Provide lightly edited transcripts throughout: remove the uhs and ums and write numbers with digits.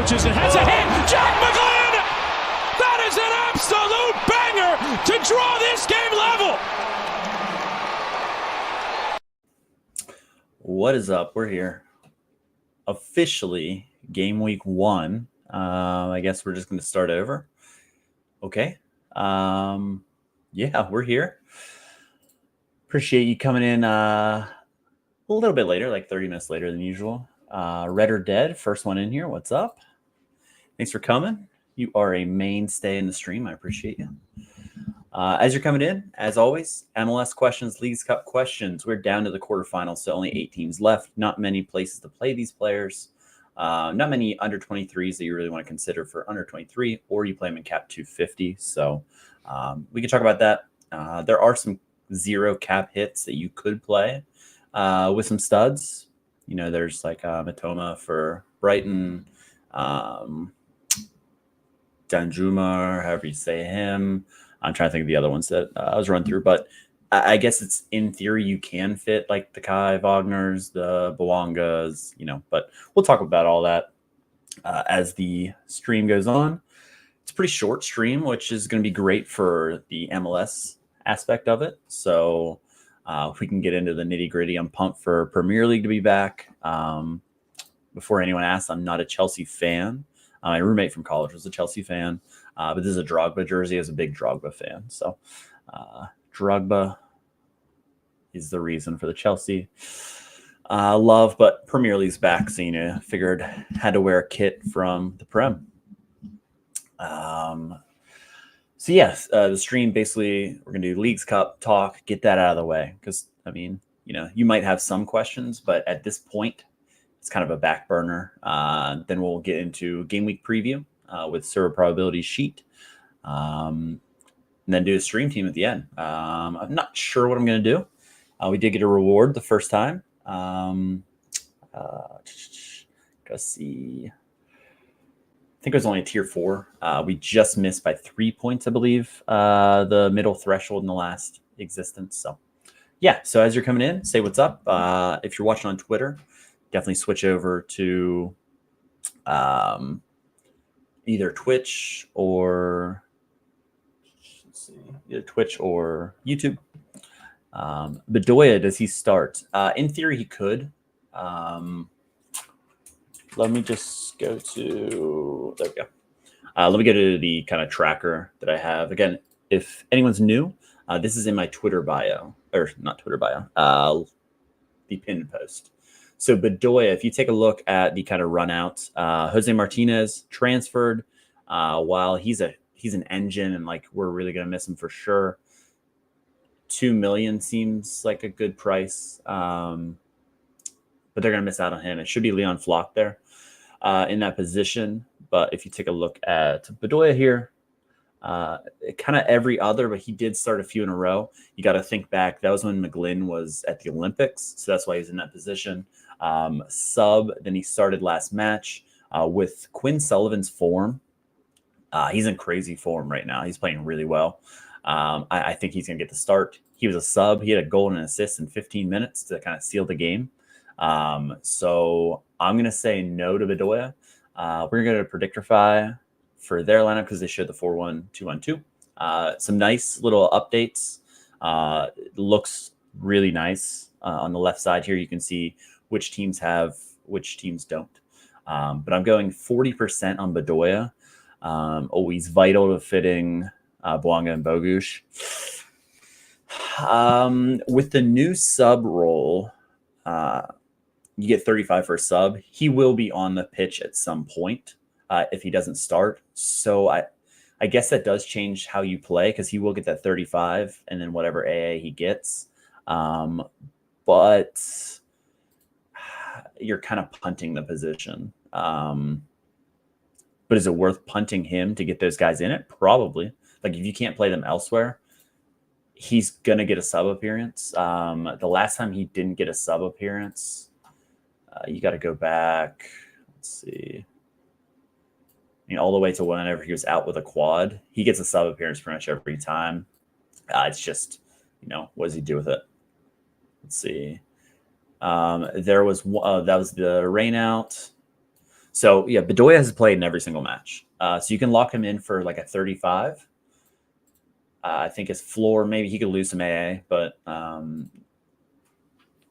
approaches and has a hit. Jack McGlynn! That is an absolute banger to draw this game level. What is up? We're here. Officially, game week 1. I guess we're just going to start over. Okay. Yeah, we're here. Appreciate you coming in a little bit later, like 30 minutes later than usual. Red or Dead, first one in here. What's up? Thanks for coming. You are a mainstay in the stream. I appreciate you. As you're coming in, as always, MLS questions, Leagues Cup questions. We're down to the quarterfinals, so only 8 teams left. Not many places to play these players. Not many under 23s that you really want to consider for under 23, or you play them in cap 250. So we can talk about that. There are some 0 cap hits that you could play with some studs. You know, there's like Matoma for Brighton, Danjuma, however you say him. I'm trying to think of the other ones that I was run through, but I guess it's in theory you can fit like the Kai Wagners, the Bwangas, you know, but we'll talk about all that as the stream goes on. It's a pretty short stream, which is going to be great for the MLS aspect of it. So if we can get into the nitty gritty, I'm pumped for Premier League to be back. Before anyone asks, I'm not a Chelsea fan. My roommate from college was a Chelsea fan, but this is a Drogba jersey. I was a big Drogba fan. So Drogba is the reason for the Chelsea love, but Premier League's back, so you know, figured had to wear a kit from the Prem. So yes, the stream basically we're gonna do Leagues Cup talk, get that out of the way, because I mean, you know, you might have some questions, but at this point, it's kind of a back burner. Then we'll get into game week preview with server probability sheet, and then do a stream team at the end. I'm not sure what I'm going to do. We did get a reward the first time. Let's see. I think it was only a tier 4. We just missed by 3 points, I believe, the middle threshold in the last existence. So yeah, so as you're coming in, say what's up. If you're watching on Twitter, definitely switch over to either Twitch or YouTube. Bedoya, does he start? In theory, he could. Let me just go to, there we go. Let me go to the kind of tracker that I have. Again, if anyone's new, this is in my Twitter bio, or not Twitter bio, the pinned post. So Bedoya, if you take a look at the kind of run out, Jose Martinez transferred while he's an engine and like we're really going to miss him for sure. 2 million seems like a good price, but they're going to miss out on him. It should be Leon Flock there in that position. But if you take a look at Bedoya here, kind of every other, but he did start a few in a row. You got to think back. That was when McGlynn was at the Olympics. So that's why he's in that position. Sub, then he started last match with Quinn Sullivan's form. He's in crazy form right now. He's playing really well. I think he's going to get the start. He was a sub. He had a goal and an assist in 15 minutes to kind of seal the game. So I'm going to say no to Bedoya. We're going to go to Predictify for their lineup because they showed the 4-1-2-1-2. Some nice little updates. It looks really nice. On the left side here, you can see which teams have, which teams don't. But I'm going 40% on Bedoya. Always vital to fitting Bwanga and Bogusz. With the new sub role, you get 35 for a sub. He will be on the pitch at some point if he doesn't start. So I guess that does change how you play because he will get that 35 and then whatever AA he gets. But you're kind of punting the position. But is it worth punting him to get those guys in it? Probably. Like if you can't play them elsewhere, he's going to get a sub appearance. The last time he didn't get a sub appearance, you got to go back. Let's see. I mean, all the way to whenever he was out with a quad. He gets a sub appearance pretty much every time. It's just, you know, what does he do with it? Let's see. There was that was the rain out. So yeah, Bedoya has played in every single match. So you can lock him in for like a 35. I think his floor, maybe he could lose some AA, but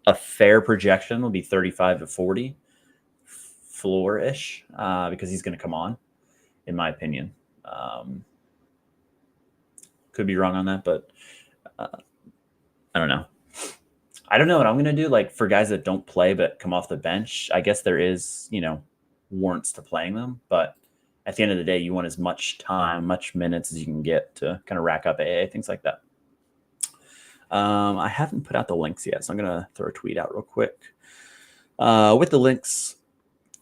a fair projection will be 35 to 40 floor-ish because he's going to come on, in my opinion. Could be wrong on that, but I don't know. I don't know what I'm going to do. Like for guys that don't play but come off the bench, I guess there is, warrants to playing them. But at the end of the day, you want as much time, much minutes as you can get to kind of rack up AA, things like that. I haven't put out the links yet, so I'm going to throw a tweet out real quick with the links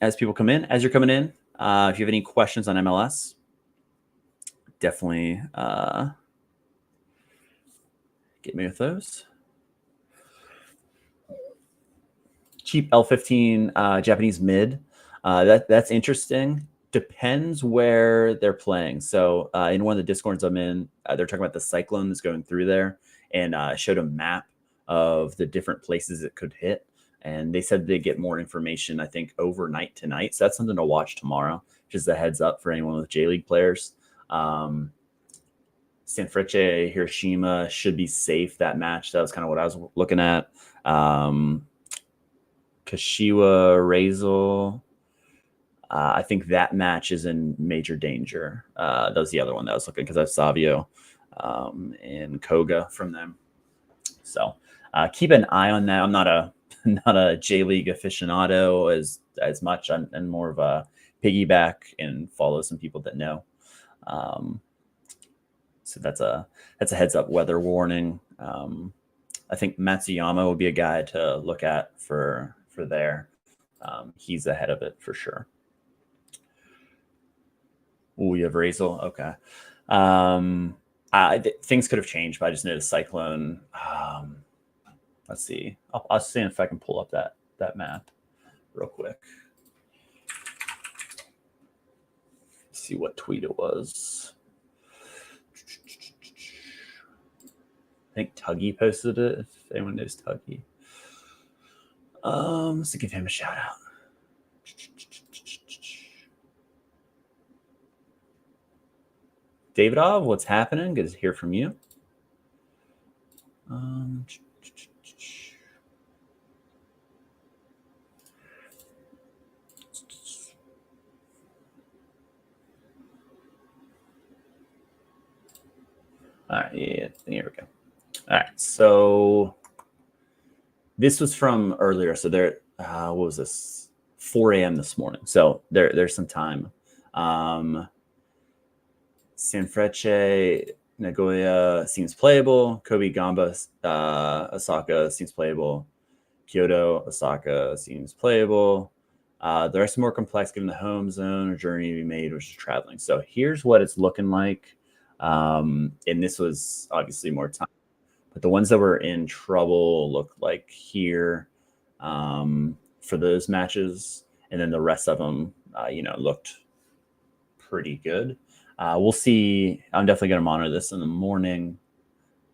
as people come in. As you're coming in, if you have any questions on MLS, definitely get me with those. Cheap L15 Japanese mid. That's interesting. Depends where they're playing. So in one of the Discords I'm in, they're talking about the cyclone that's going through there, and showed a map of the different places it could hit. And they said they get more information, I think, overnight tonight. So that's something to watch tomorrow. Just a heads up for anyone with J League players. Sanfrecce Hiroshima should be safe that match. That was kind of what I was looking at. Kashiwa Razel. I think that match is in major danger. That was the other one that I was looking because I have Savio and Koga from them. So keep an eye on that. I'm not a J League aficionado as much. I'm more of a piggyback and follow some people that know. So that's a heads up weather warning. I think Matsuyama would be a guy to look at for there. He's ahead of it for sure. Oh, you have Razel. Okay. Things could have changed, but I just know the cyclone. Let's see. I'll see if I can pull up that map real quick. See what tweet it was. I think Tuggy posted it. If anyone knows Tuggy, let's give him a shout out. Davidov, what's happening? Good to hear from you. All right, yeah, here we go. All right, so this was from earlier. So there, what was this? 4 a.m. this morning. So there's some time. Sanfrecce Nagoya seems playable. Kobe Gamba Osaka seems playable. Kyoto Osaka seems playable. The rest are more complex given the home zone or journey to be made, which is traveling. So here's what it's looking like. And this was obviously more time. But the ones that were in trouble look like here for those matches. And then the rest of them, looked pretty good. We'll see. I'm definitely going to monitor this in the morning.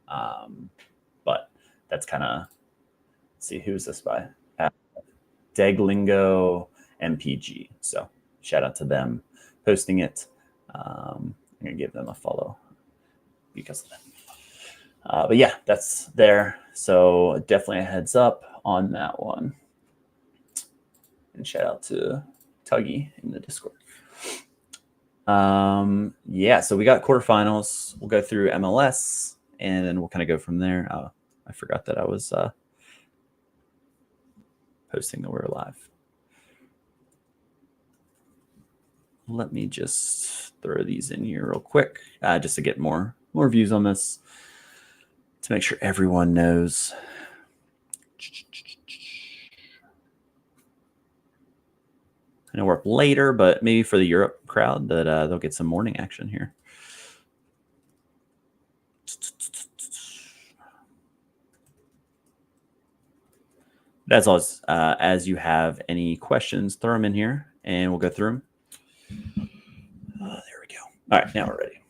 But that's kind of, see, who's this by? Deglingo MPG. So shout out to them posting it. I'm going to give them a follow because of that. But yeah, that's there. So definitely a heads up on that one. And shout out to Tuggy in the Discord. Yeah, so we got quarterfinals. We'll go through MLS and then we'll kind of go from there. I forgot that I was posting that we're live. Let me just throw these in here real quick just to get more views on this, to make sure everyone knows. I know we're up later, but maybe for the Europe crowd that they'll get some morning action here. That's all. As you have any questions, throw them in here and we'll go through them. There we go. All right, now we're ready.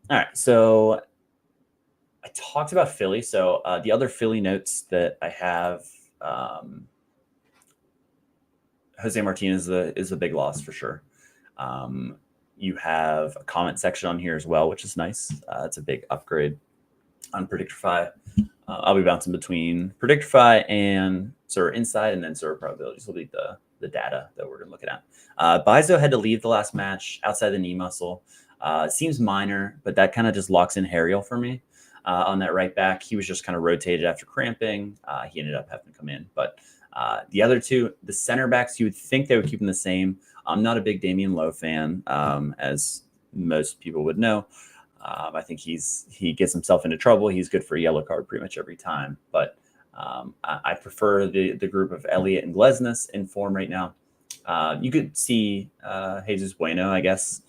All right, so I talked about Philly. So the other Philly notes that I have Jose Martinez is a big loss for sure. You have a comment section on here as well, which is nice. It's a big upgrade on Predictify. I'll be bouncing between Predictify and Sorare Inside, and then Sorare Probabilities will be the data that we're going to look at. Bizo had to leave the last match outside the knee muscle. Seems minor, but that kind of just locks in Harriel for me on that right back. He was just kind of rotated after cramping. He ended up having to come in. But the other two, the center backs, you would think they would keep them the same. I'm not a big Damian Lowe fan, as most people would know. I think he gets himself into trouble. He's good for a yellow card pretty much every time. But I prefer the group of Elliott and Glesnes in form right now. You could see Jesus Bueno, I guess,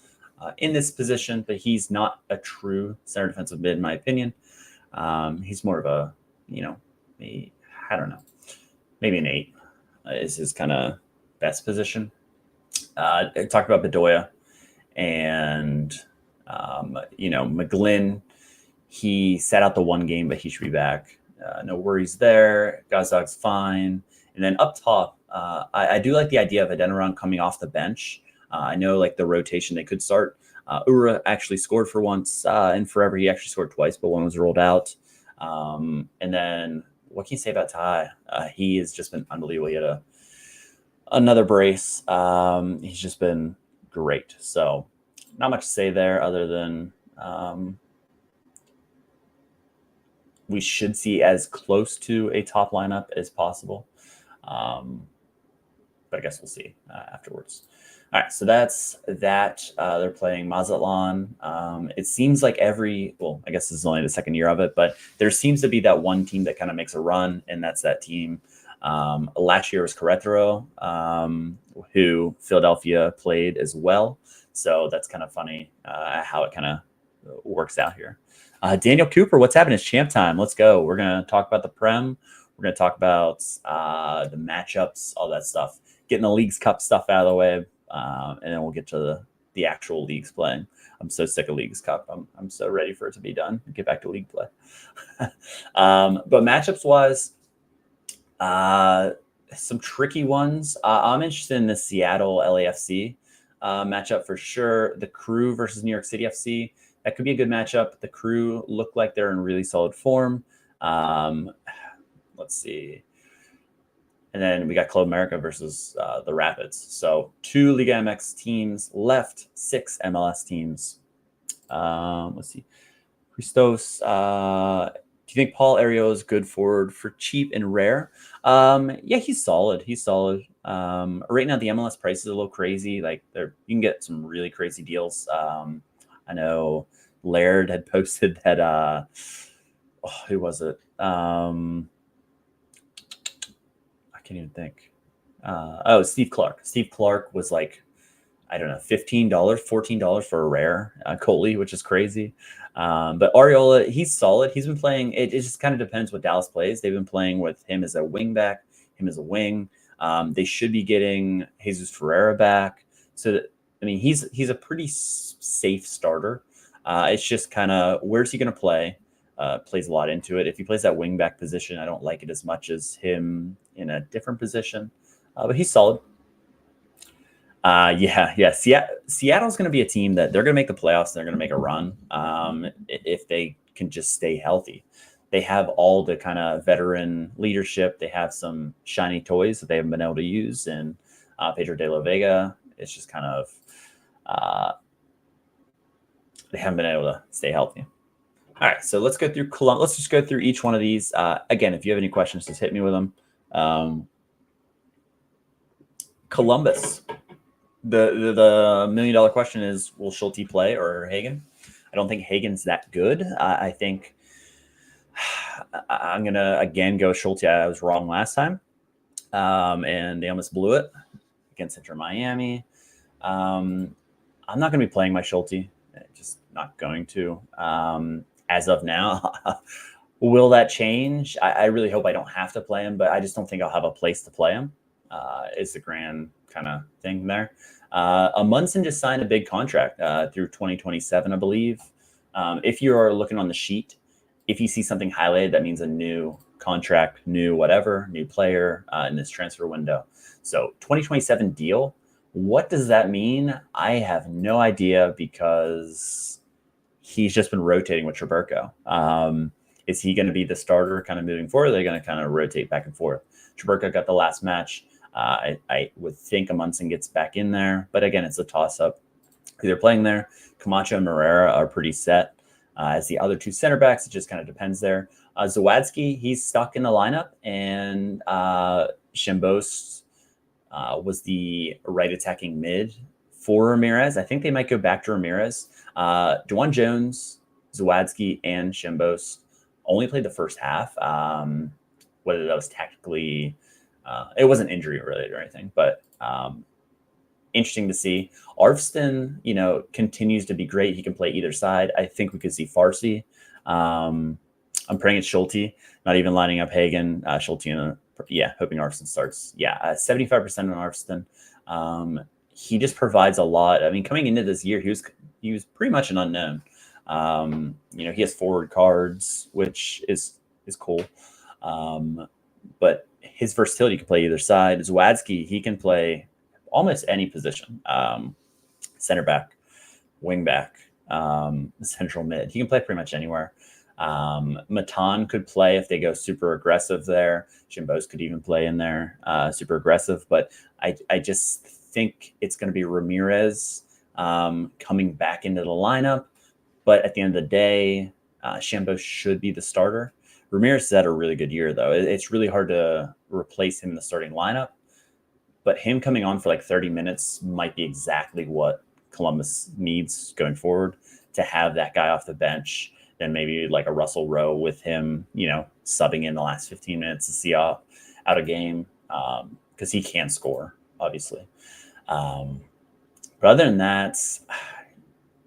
in this position, but he's not a true center defensive mid, in my opinion. He's more of a, I don't know, maybe an 8 is his kind of best position. I talked about Bedoya and, McGlynn. He sat out the one game, but he should be back. No worries there. Gazog's fine. And then up top, I do like the idea of Adeniran coming off the bench. I know like the rotation they could start. Ura actually scored for once in forever. He actually scored twice, but one was rolled out. And then what can you say about Ty? He has just been unbelievable. He had another brace. He's just been great. So not much to say there other than we should see as close to a top lineup as possible. But I guess we'll see afterwards. All right, so that's that. They're playing Mazatlan. It seems like I guess this is only the second year of it, but there seems to be that one team that kind of makes a run, and that's that team. Last year was Querétaro, who Philadelphia played as well. So that's kind of funny how it kind of works out here. Daniel Cooper, what's happening? It's champ time. Let's go. We're going to talk about the Prem. We're going to talk about the matchups, all that stuff, getting the Leagues Cup stuff out of the way. And then we'll get to the actual leagues playing. I'm so sick of Leagues Cup. I'm so ready for it to be done and get back to league play. But matchups wise, some tricky ones. I'm interested in the Seattle LAFC matchup for sure. The Crew versus New York City FC. That could be a good matchup. The Crew look like they're in really solid form. Let's see. And then we got Club America versus the Rapids. So 2 Liga MX teams left, 6 MLS teams. Let's see. Christos, do you think Paul Ariel is good forward for cheap and rare? Yeah, he's solid. Right now, the MLS price is a little crazy. Like you can get some really crazy deals. I know Laird had posted that. Who was it? I can't even think. Steve Clark. Steve Clark was like, I don't know, $15, $14 for a rare goalie, which is crazy. But Ariola, he's solid. He's been playing. It just kind of depends what Dallas plays. They've been playing with him as a wing back, him as a wing. They should be getting Jesus Ferreira back. So, he's a pretty safe starter. It's just kind of where's he going to play? Plays a lot into it. If he plays that wing back position, I don't like it as much as him in a different position. But he's solid. Seattle's going to be a team that they're going to make the playoffs. They're going to make a run if they can just stay healthy. They have all the kind of veteran leadership. They have some shiny toys that they haven't been able to use. And Pedro de la Vega, it's just kind of they haven't been able to stay healthy. All right, so let's go through Columbus. Let's just go through each one of these. Again, if you have any questions, just hit me with them. Columbus. The $1 million question is, will Schulte play or Hagen? I don't think Hagen's that good. I think I'm going to, again, go Schulte. I was wrong last time, and they almost blew it against Inter Miami. I'm not going to be playing my Schulte. Just not going to. As of now, will that change? I really hope I don't have to play him, but I just don't think I'll have a place to play him. Is the grand kind of thing there. Amundsen just signed a big contract through 2027, I believe. If you are looking on the sheet, if you see something highlighted, that means a new contract, new whatever, new player in this transfer window. So 2027 deal. What does that mean? I have no idea because he's just been rotating with Traburko. Is he going to be the starter kind of moving forward? Or are they going to kind of rotate back and forth? Traburko got the last match. I would think Amundsen gets back in there. But again, it's a toss-up. They're playing there. Camacho and Morera are pretty set. As the other two center backs, it just kind of depends there. Zawadzki, he's stuck in the lineup. And Shimbos was the right attacking mid for Ramirez. I think they might go back to Ramirez. DeJuan Jones, Zawadzki, and Shimbos only played the first half. Whether that was tactically, it wasn't injury related or anything, but interesting to see. Arvston, continues to be great. He can play either side. I think we could see Farsi. I'm praying it's Schulte, not even lining up Hagen. Schulte, hoping Arvston starts. 75% on Arvston. He just provides a lot. I mean, coming into this year, he was pretty much an unknown. He has forward cards, which is cool. But his versatility, can play either side. Zawadzki, he can play almost any position. Center back, wing back, central mid. He can play pretty much anywhere. Matan could play if they go super aggressive there. Shimbos could even play in there, super aggressive. But I just think it's going to be Ramirez coming back into the lineup. But at the end of the day, Shimbos should be the starter. Ramirez has had a really good year, though. It's really hard to replace him in the starting lineup. But him coming on for like 30 minutes might be exactly what Columbus needs going forward, to have that guy off the bench. Then maybe like a Russell Rowe with him, subbing in the last 15 minutes to see out a game, because he can score, obviously. But other than that,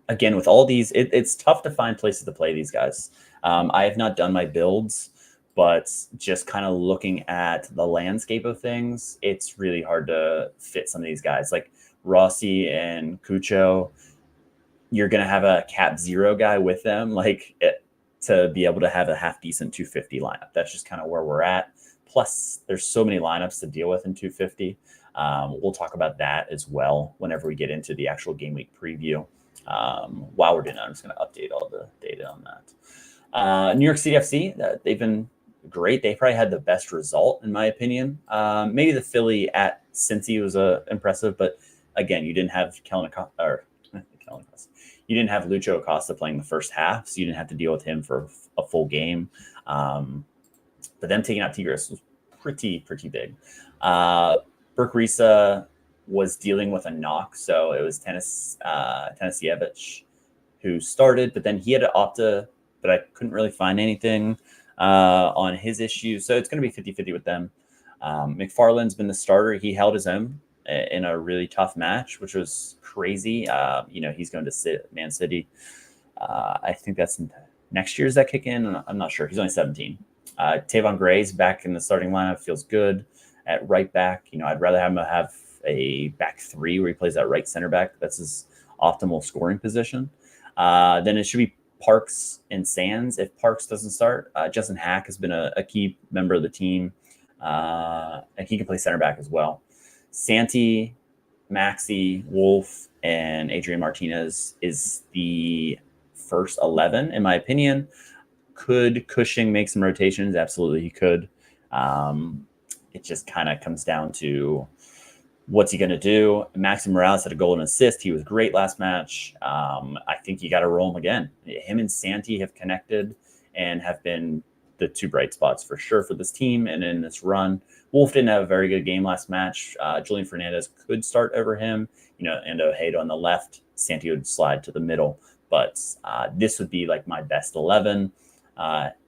again, with all these, it's tough to find places to play these guys. I have not done my builds, but just kind of looking at the landscape of things, it's really hard to fit some of these guys. Like Rossi and Cucho, you're going to have a cap 0 guy with them, to be able to have a half decent 250 lineup. That's just kind of where we're at. Plus, there's so many lineups to deal with in 250. We'll talk about that as well whenever we get into the actual game week preview. While we're doing that, I'm just going to update all the data on that. New York City FC, they've been great. They probably had the best result, in my opinion. Maybe the Philly at Cincy was impressive, but again, you didn't have you didn't have Lucho Acosta playing the first half, so you didn't have to deal with him for a full game. But them taking out Tigres was pretty big. Burke Risa was dealing with a knock, so it was Tanasiewicz who started, but then he had an Opta, but I couldn't really find anything on his issue, so it's going to be 50-50 with them. McFarland's been the starter. He held his own in a really tough match, which was crazy. He's going to Man City. I think that's next year. Does that kick in? I'm not sure. He's only 17. Tavon Gray's back in the starting lineup. Feels good at right back. I'd rather have him have a back 3 where he plays that right center back. That's his optimal scoring position. Then it should be Parks and Sands. If Parks doesn't start, Justin Hack has been a key member of the team, and he can play center back as well. Santi, Maxi, Wolf, and Adrian Martinez is the first 11, in my opinion. Could Cushing make some rotations? Absolutely, he could. It just kind of comes down to what's he going to do. Maxi Morales had a goal and assist. He was great last match. I think you got to roll him again. Him and Santi have connected and have been the two bright spots for sure for this team and in this run. Wolf didn't have a very good game last match. Julian Fernandez could start over him, and Ojeda on the left. Santi would slide to the middle. But this would be like my best 11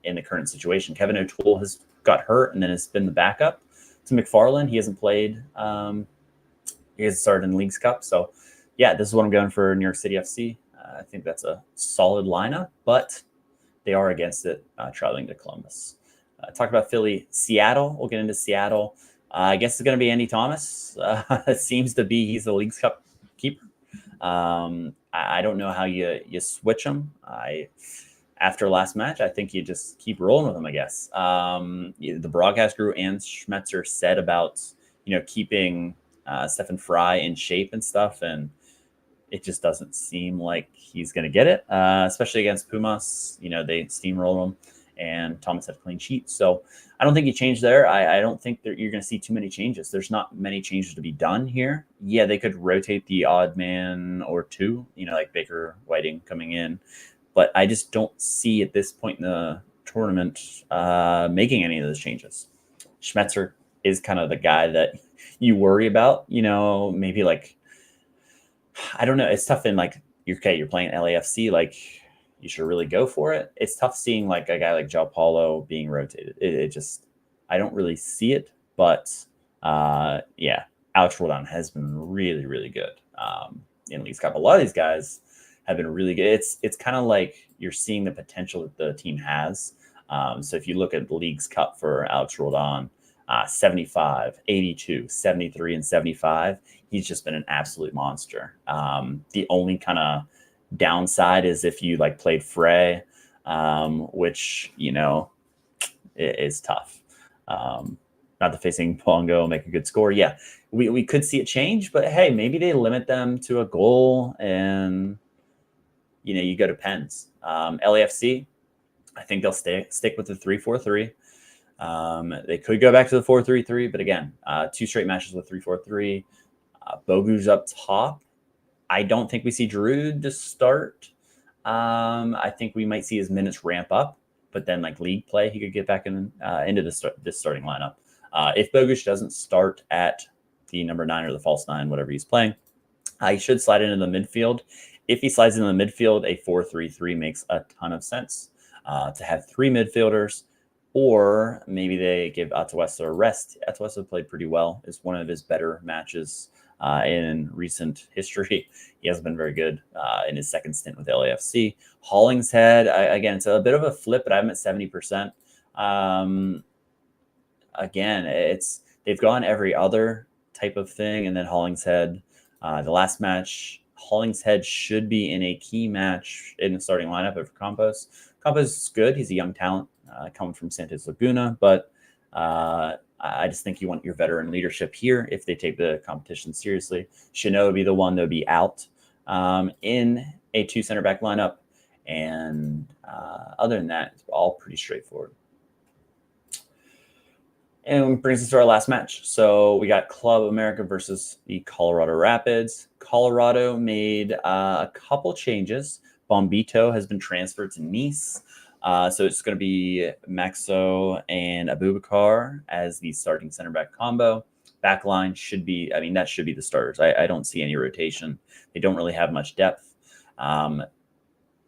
in the current situation. Kevin O'Toole has got hurt and then has been the backup to McFarland. He hasn't played. He hasn't started in the Leagues Cup. So, this is what I'm going for New York City FC. I think that's a solid lineup, but they are against it, traveling to Columbus. Talk about Philly, Seattle. We'll get into Seattle. I guess it's going to be Andy Thomas. It seems to be he's the Leagues Cup keeper. I don't know how you switch him. I after last match, I think you just keep rolling with them, I guess. The broadcast crew and Schmetzer said about, keeping Stefan Fry in shape and stuff, and it just doesn't seem like he's going to get it, especially against Pumas. They steamroll him, and Thomas had a clean sheet. So I don't think you change there. I don't think that you're going to see too many changes. There's not many changes to be done here. Yeah, they could rotate the odd man or two, like Baker Whiting coming in. But I just don't see at this point in the tournament making any of those changes. Schmetzer is kind of the guy that you worry about, maybe like, I don't know. It's tough in like, you're playing LAFC, like you should really go for it. It's tough seeing like a guy like João Paulo being rotated. It just, I don't really see it, but yeah, Alex Roldan has been really, really good in Leagues Cup. A lot of these guys have been really good. It's kind of like you're seeing the potential that the team has. So if you look at the Leagues Cup for Alex Roldan, 75, 82, 73, and 75, he's just been an absolute monster. The only kind of downside is if you like played Frey, which, is tough. Not that facing Pongo make a good score. Yeah, we could see it change, but hey, maybe they limit them to a goal and, you go to pens. LAFC, I think they'll stick with the 3-4-3. They could go back to the 4-3-3, but again, 2 straight matches with 3-4-3. Bogu's up top. I don't think we see Giroud to start. I think we might see his minutes ramp up, but then like league play, he could get back into this starting lineup. If Bogusz doesn't start at the number 9 or the false 9, whatever he's playing, he should slide into the midfield. If he slides into the midfield, a 4-3-3 makes a ton of sense. To have 3 midfielders, or maybe they give Atuesta a rest. Atuesta played pretty well. It's one of his better matches in recent history. He hasn't been very good in his second stint with LAFC. Hollingshead, again, it's a bit of a flip, but I'm at 70%. Again, they've gone every other type of thing, and then Hollingshead, the last match, Hollingshead should be in a key match in the starting lineup for Campos. Campos is good. He's a young talent coming from Santos Laguna, but I just think you want your veteran leadership here if they take the competition seriously. Chanot would be the one that would be out in a 2 center back lineup. And other than that, it's all pretty straightforward. And brings us to our last match. So we got Club America versus the Colorado Rapids. Colorado made a couple changes. Bombito has been transferred to Nice. So it's going to be Maxo and Abubakar as the starting center back combo. Backline should be, that should be the starters. I don't see any rotation. They don't really have much depth.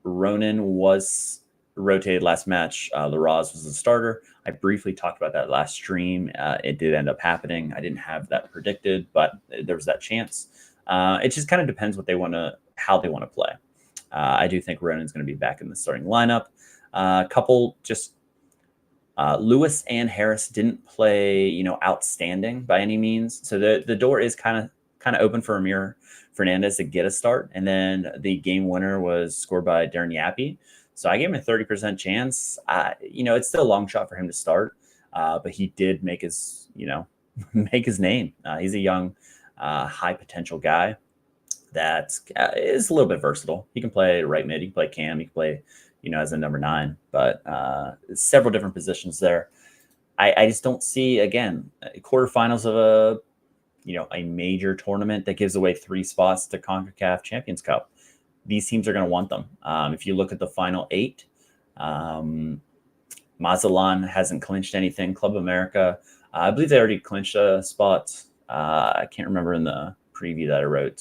Ronan was rotated last match. Laraz was the starter. I briefly talked about that last stream. It did end up happening. I didn't have that predicted, but there was that chance. It just kind of depends how they want to play. I do think Ronan's going to be back in the starting lineup. Lewis and Harris didn't play, outstanding by any means. So the door is kind of open for Amir Fernandez to get a start. And then the game winner was scored by Darren Yappy. So I gave him a 30% chance. It's still a long shot for him to start, but he did make his name. He's a young, high potential guy that is a little bit versatile. He can play right mid, he can play cam, he can play, as a number 9, but several different positions there. I just don't see, again, quarterfinals of a major tournament that gives away 3 spots to CONCACAF Champions Cup. These teams are going to want them. If you look at the final 8, Mazatlan hasn't clinched anything. Club America, I believe they already clinched a spot. I can't remember in the preview that I wrote.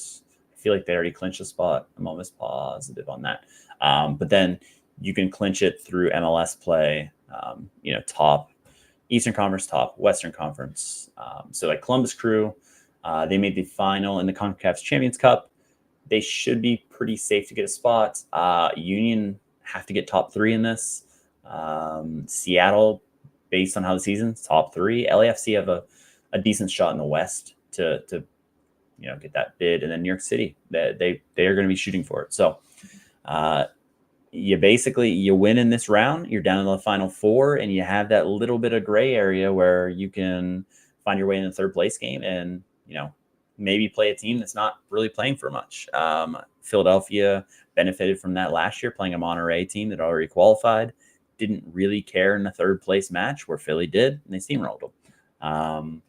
I feel like they already clinched a spot. I'm almost positive on that. But then you can clinch it through MLS play, top Eastern Conference, top Western Conference. So like Columbus Crew, they made the final in the CONCACAF Champions Cup. They should be pretty safe to get a spot. Union have to get top 3 in this. Seattle, based on how the season's, top 3. LAFC have a decent shot in the West to get that bid. And then New York City, they are going to be shooting for it. So you win in this round, you're down in the final four, and you have that little bit of gray area where you can find your way in the third place game and, maybe play a team that's not really playing for much. Philadelphia benefited from that last year, playing a Monterey team that already qualified, didn't really care in the third place match where Philly did, and they steamrolled them.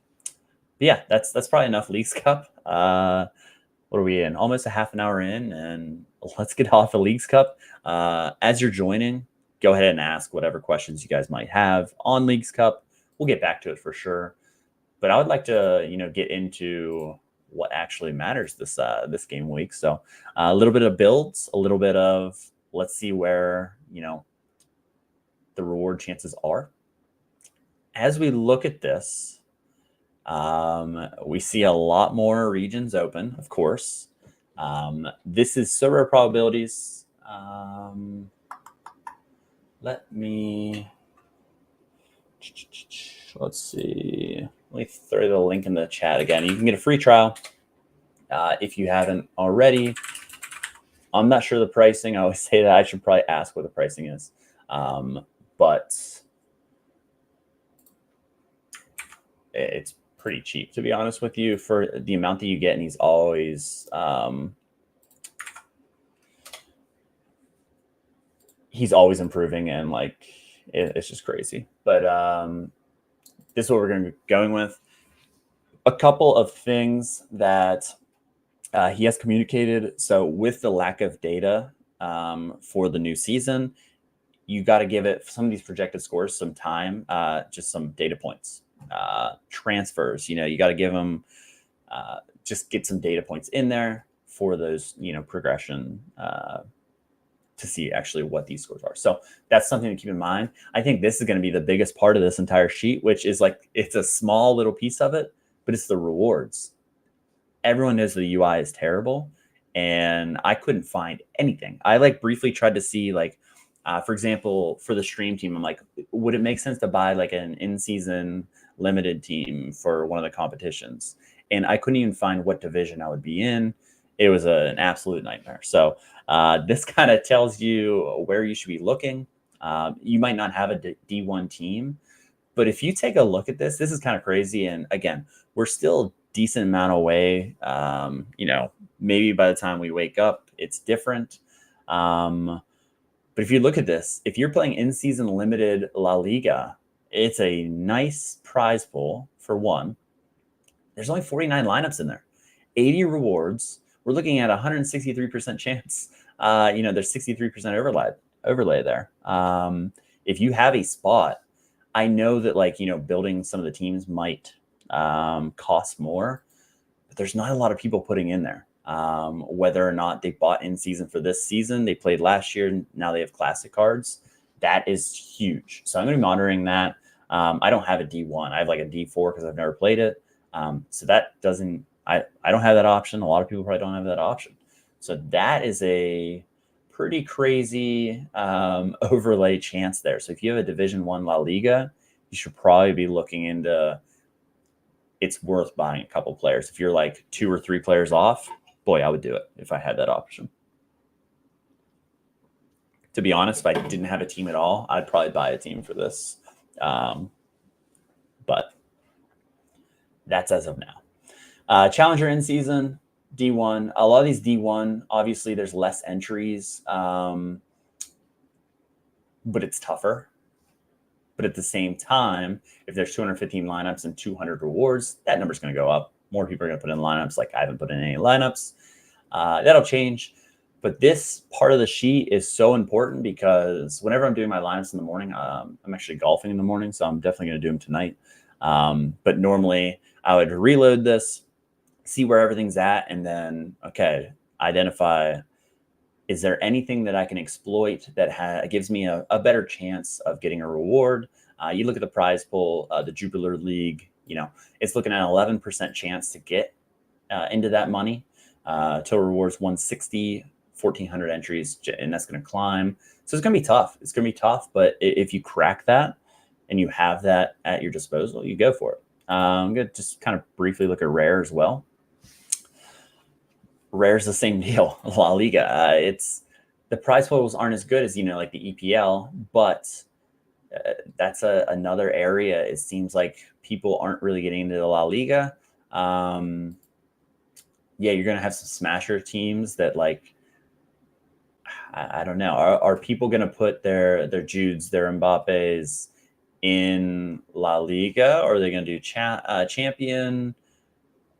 But yeah, that's probably enough Leagues Cup. What are we in? Almost a half an hour in, and let's get off the Leagues Cup. As you're joining, go ahead and ask whatever questions you guys might have on Leagues Cup. We'll get back to it for sure. But I would like to, get into what actually matters this game week. So a little bit of builds, a little bit of let's see where, the reward chances are. As we look at this, we see a lot more regions open, of course. This is Sorare probabilities. Let's see. Let me throw the link in the chat again. You can get a free trial if you haven't already. I'm not sure the pricing. I always say that I should probably ask what the pricing is. But it's pretty cheap, to be honest with you, for the amount that you get. And he's always improving, and it's just crazy. But this is what we're going to be going with. A couple of things that he has communicated. So with the lack of data for the new season, you got to give it, some of these projected scores, some time, just some data points. Transfers, you got to give them, just get some data points in there for those, progression to see actually what these scores are. So that's something to keep in mind. I think this is going to be the biggest part of this entire sheet, which is it's a small little piece of it, but it's the rewards. Everyone knows the UI is terrible, and I couldn't find anything. I briefly tried to see for example, for the stream team, I'm would it make sense to buy an in-season limited team for one of the competitions? And I couldn't even find what division I would be in. It was an absolute nightmare. So this kind of tells you where you should be looking. You might not have a D1 team, but if you take a look at this is kind of crazy. And again, we're still decent amount away. Maybe by the time we wake up, it's different. But if you look at this, if you're playing in-season limited La Liga, it's a nice prize pool for one. There's only 49 lineups in there, 80 rewards. We're looking at 163% chance. There's 63% overlay there. If you have a spot, I know that building some of the teams might cost more, but there's not a lot of people putting in there. Whether or not they bought in season for this season, they played last year, and now they have classic cards. That is huge. So I'm going to be monitoring that. I don't have a D1. I have a D4 because I've never played it. So that doesn't, I don't have that option. A lot of people probably don't have that option. So that is a pretty crazy overlay chance there. So if you have a Division I La Liga, you should probably be looking into, it's worth buying a couple players. If you're 2 or 3 players off, boy, I would do it if I had that option. To be honest, if I didn't have a team at all, I'd probably buy a team for this. But that's as of now. Challenger in season, D1. A lot of these D1, obviously there's less entries, but it's tougher. But at the same time, if there's 215 lineups and 200 rewards, that number's going to go up. More people are going to put in lineups. I haven't put in any lineups. That'll change. But this part of the sheet is so important because whenever I'm doing my lineups in the morning, I'm actually golfing in the morning, so I'm definitely going to do them tonight. But normally I would reload this, see where everything's at, and then, identify, is there anything that I can exploit that gives me a better chance of getting a reward? You look at the prize pool, the Jupiler League, it's looking at an 11% chance to get into that money. Total rewards 160, 1,400 entries, and that's going to climb. So it's going to be tough. It's going to be tough, but if you crack that and you have that at your disposal, you go for it. I'm going to just kind of briefly look at Rare as well. Rare's the same deal. La Liga. the prize totals aren't as good as, like the EPL, but that's another area. It seems like people aren't really getting into the La Liga. You're going to have some smasher teams that I don't know. Are people going to put their Judes, their Mbappes in La Liga, or are they going to do champion?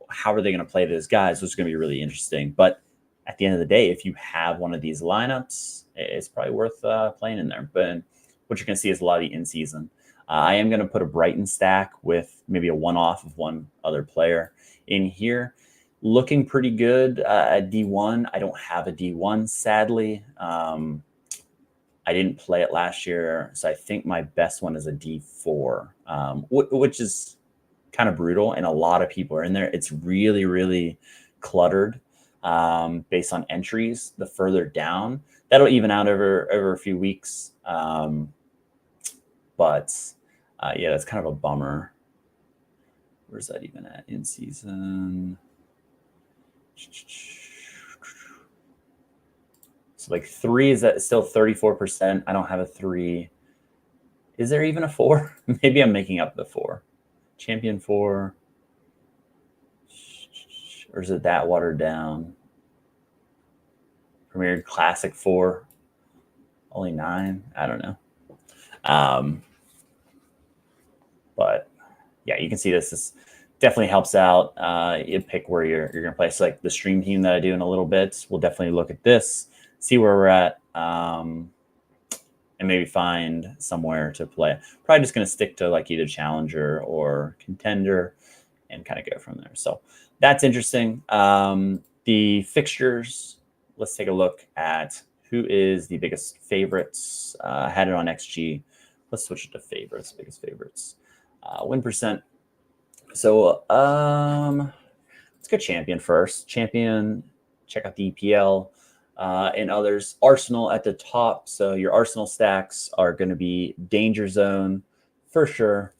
How are they going to play those guys? Which is going to be really interesting. But at the end of the day, if you have one of these lineups, it's probably worth playing in there. But what you're going to see is a lot of the in-season. I am going to put a Brighton stack with maybe a one-off of one other player in here. Looking pretty good at D1. I don't have a D1, sadly. I didn't play it last year, so I think my best one is a D4, which is kind of brutal, and a lot of people are in there. It's really, really cluttered based on entries. The further down, that'll even out over a few weeks. But that's kind of a bummer. Where's that even at in season? So like 3 is that still 34%. I don't have a 3. Is there even a 4? Maybe I'm making up the 4. Champion 4. Or is it that watered down? Premier Classic 4. Only 9. I don't know. But yeah, you can see this definitely helps out. You pick where you're going to play. So like the stream team that I do in a little bit, we'll definitely look at this, see where we're at, and maybe find somewhere to play. Probably just going to stick to like either challenger or contender and kind of go from there. So that's interesting. The fixtures, let's take a look at who is the biggest favorites. I had it on XG. Let's switch it to favorites, biggest favorites. Win percent. So let's go champion first. Champion, check out the EPL and others. Arsenal at the top. So your Arsenal stacks are going to be danger zone for sure.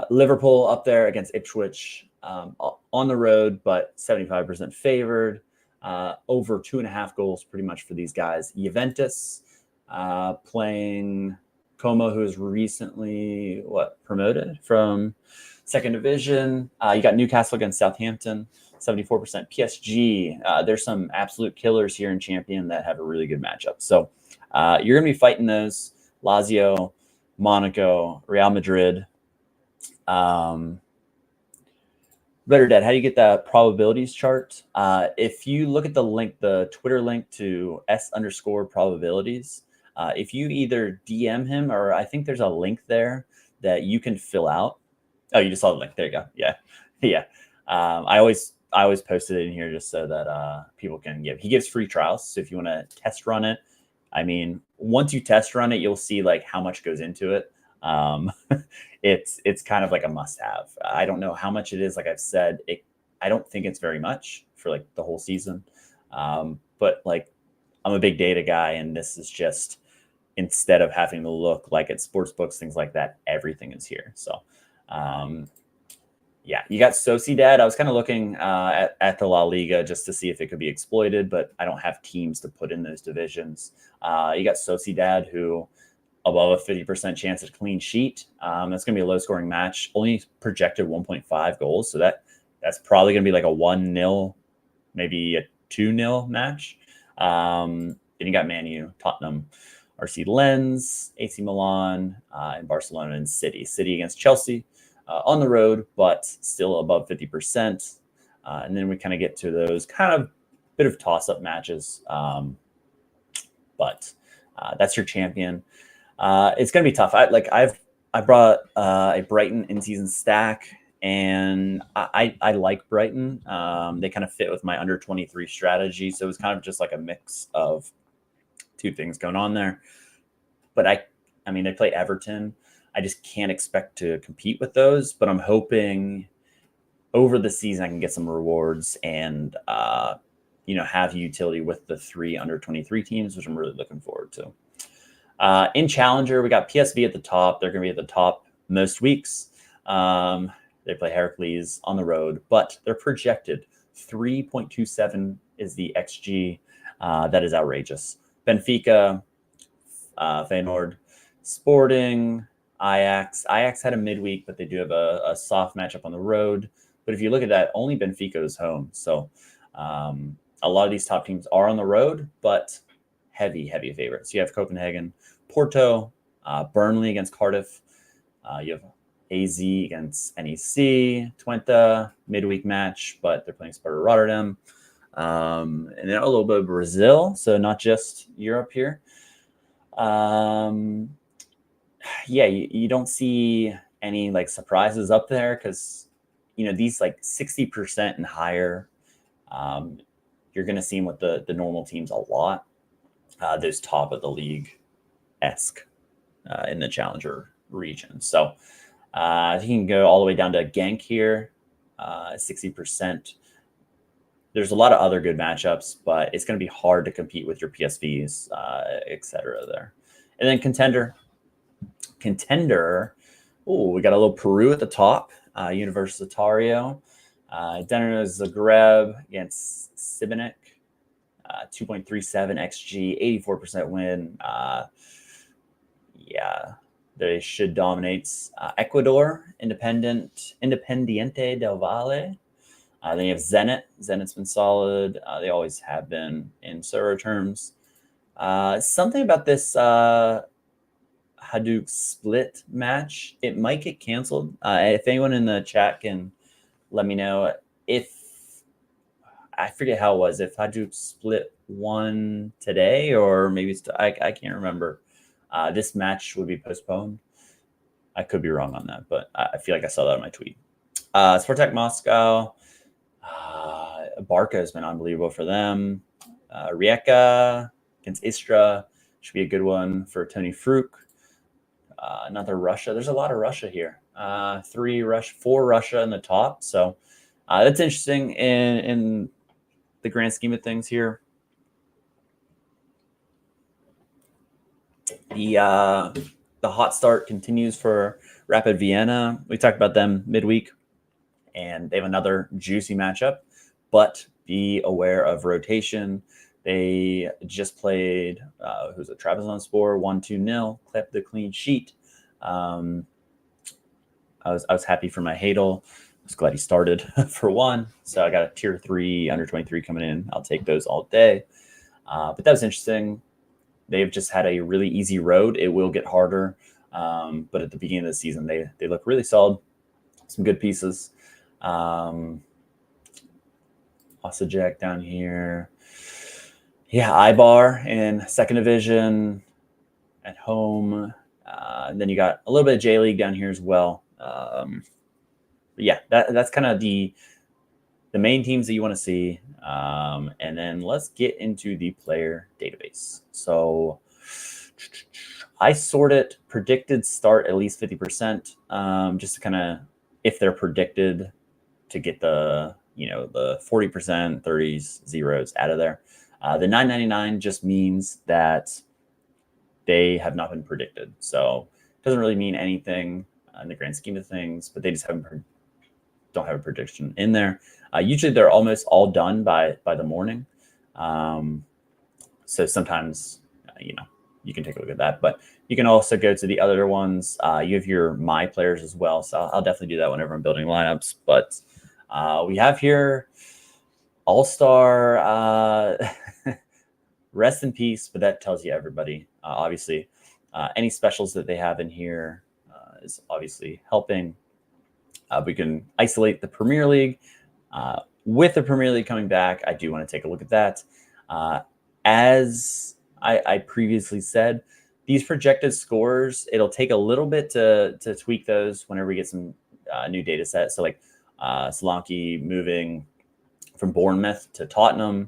Liverpool up there against Ipswich on the road, but 75% favored. Over 2.5 goals pretty much for these guys. Juventus playing Como, who is recently promoted from second division. You got Newcastle against Southampton, 74%. PSG, there's some absolute killers here in Champion that have a really good matchup. So you're going to be fighting those. Lazio, Monaco, Real Madrid. Better Dead, how do you get that probabilities chart? If you look at the link, the Twitter link to S_probabilities, if you either DM him, or I think there's a link there that you can fill out. Oh, you just saw the link. There you go. Yeah. Yeah. I always post it in here just so that people can give. He gives free trials. So if you want to test run it, I mean, once you test run it, you'll see like how much goes into it. It's kind of like a must-have. I don't know how much it is. Like I've said, I don't think it's very much for like the whole season. But like I'm a big data guy, and this is just instead of having to look like at sports books, things like that, everything is here. So you got Sociedad. I was kind of looking at the La Liga just to see if it could be exploited, but I don't have teams to put in those divisions. You got Sociedad, who above a 50% chance of clean sheet. That's going to be a low-scoring match. Only projected 1.5 goals, so that's probably going to be like a 1-0, maybe a 2-0 match. Then you got Man U, Tottenham, RC Lens, AC Milan, and Barcelona and City. City against Chelsea on the road, but still above 50%. And then we kind of get to those kind of bit of toss-up matches. But that's your champion. It's going to be tough. I brought a Brighton in-season stack, and I like Brighton. They kind of fit with my under 23 strategy, so it was kind of just like a mix of two things going on there. But I mean, they play Everton. I just can't expect to compete with those, but I'm hoping over the season I can get some rewards and have utility with the 3 under 23 teams, which I'm really looking forward to. In Challenger, we got PSV at the top. They're going to be at the top most weeks. They play Heracles on the road, but they're projected 3.27 is the XG. That is outrageous. Benfica, Feyenoord, Sporting, Ajax. Ajax had a midweek, but they do have a soft matchup on the road. But if you look at that, only Benfica is home. So a lot of these top teams are on the road, but heavy favorites. You have Copenhagen, Porto, Burnley against Cardiff. You have AZ against NEC, Twente, midweek match, but they're playing Sparta Rotterdam. And then a little bit of Brazil, so not just Europe here. Yeah, you don't see any like surprises up there because these like 60% and higher, you're going to see them with the normal teams a lot. Those top of the league esque in the challenger region. So you can go all the way down to Genk here, 60%. There's a lot of other good matchups, but it's going to be hard to compete with your PSVs, etc. there. And then Contender. Oh, we got a little Peru at the top. Universitario. Dinamo Zagreb against Sibenik. 2.37 XG, 84% win. Yeah, they should dominate. Ecuador, Independiente del Valle. Then you have Zenit. Zenit's been solid. They always have been in Sorare terms. Something about this Hajduk split match, it might get canceled. If anyone in the chat can let me know if, I forget how it was, if Hajduk split one today or maybe it's, I can't remember. This match would be postponed. I could be wrong on that, but I feel like I saw that in my tweet. Spartak Moscow. Barca has been unbelievable for them. Rijeka against Istra should be a good one for Tony Fruk. Another Russia. There's a lot of Russia here. 4 Russia in the top. So that's interesting in the grand scheme of things here. The hot start continues for Rapid Vienna. We talked about them midweek, and they have another juicy matchup, but be aware of rotation. They just played, who's it, Trabzonspor 1-2-0, clipped the clean sheet. I was happy for my Hadel. I was glad he started for one. So I got a tier 3 under 23 coming in. I'll take those all day. But that was interesting. They've just had a really easy road. It will get harder. But at the beginning of the season, they look really solid. Some good pieces. Osijek down here. Yeah, Ibar in second division at home. And then you got a little bit of J League down here as well. But yeah, that's kind of the main teams that you want to see. And then let's get into the player database. So I sort it predicted start at least 50%, just to kind of, if they're predicted to get the 40%, 30s, zeros out of there. The 999 just means that they have not been predicted. So it doesn't really mean anything in the grand scheme of things, but they just don't have a prediction in there. Usually they're almost all done by the morning. So sometimes, you can take a look at that, but you can also go to the other ones. You have your My Players as well. So I'll definitely do that whenever I'm building lineups, but we have here All-Star, rest in peace, but that tells you everybody. Obviously, any specials that they have in here is obviously helping. We can isolate the Premier League. With the Premier League coming back, I do want to take a look at that. As I previously said, these projected scores, it'll take a little bit to tweak those whenever we get some new data sets. So like Solanke moving from Bournemouth to Tottenham,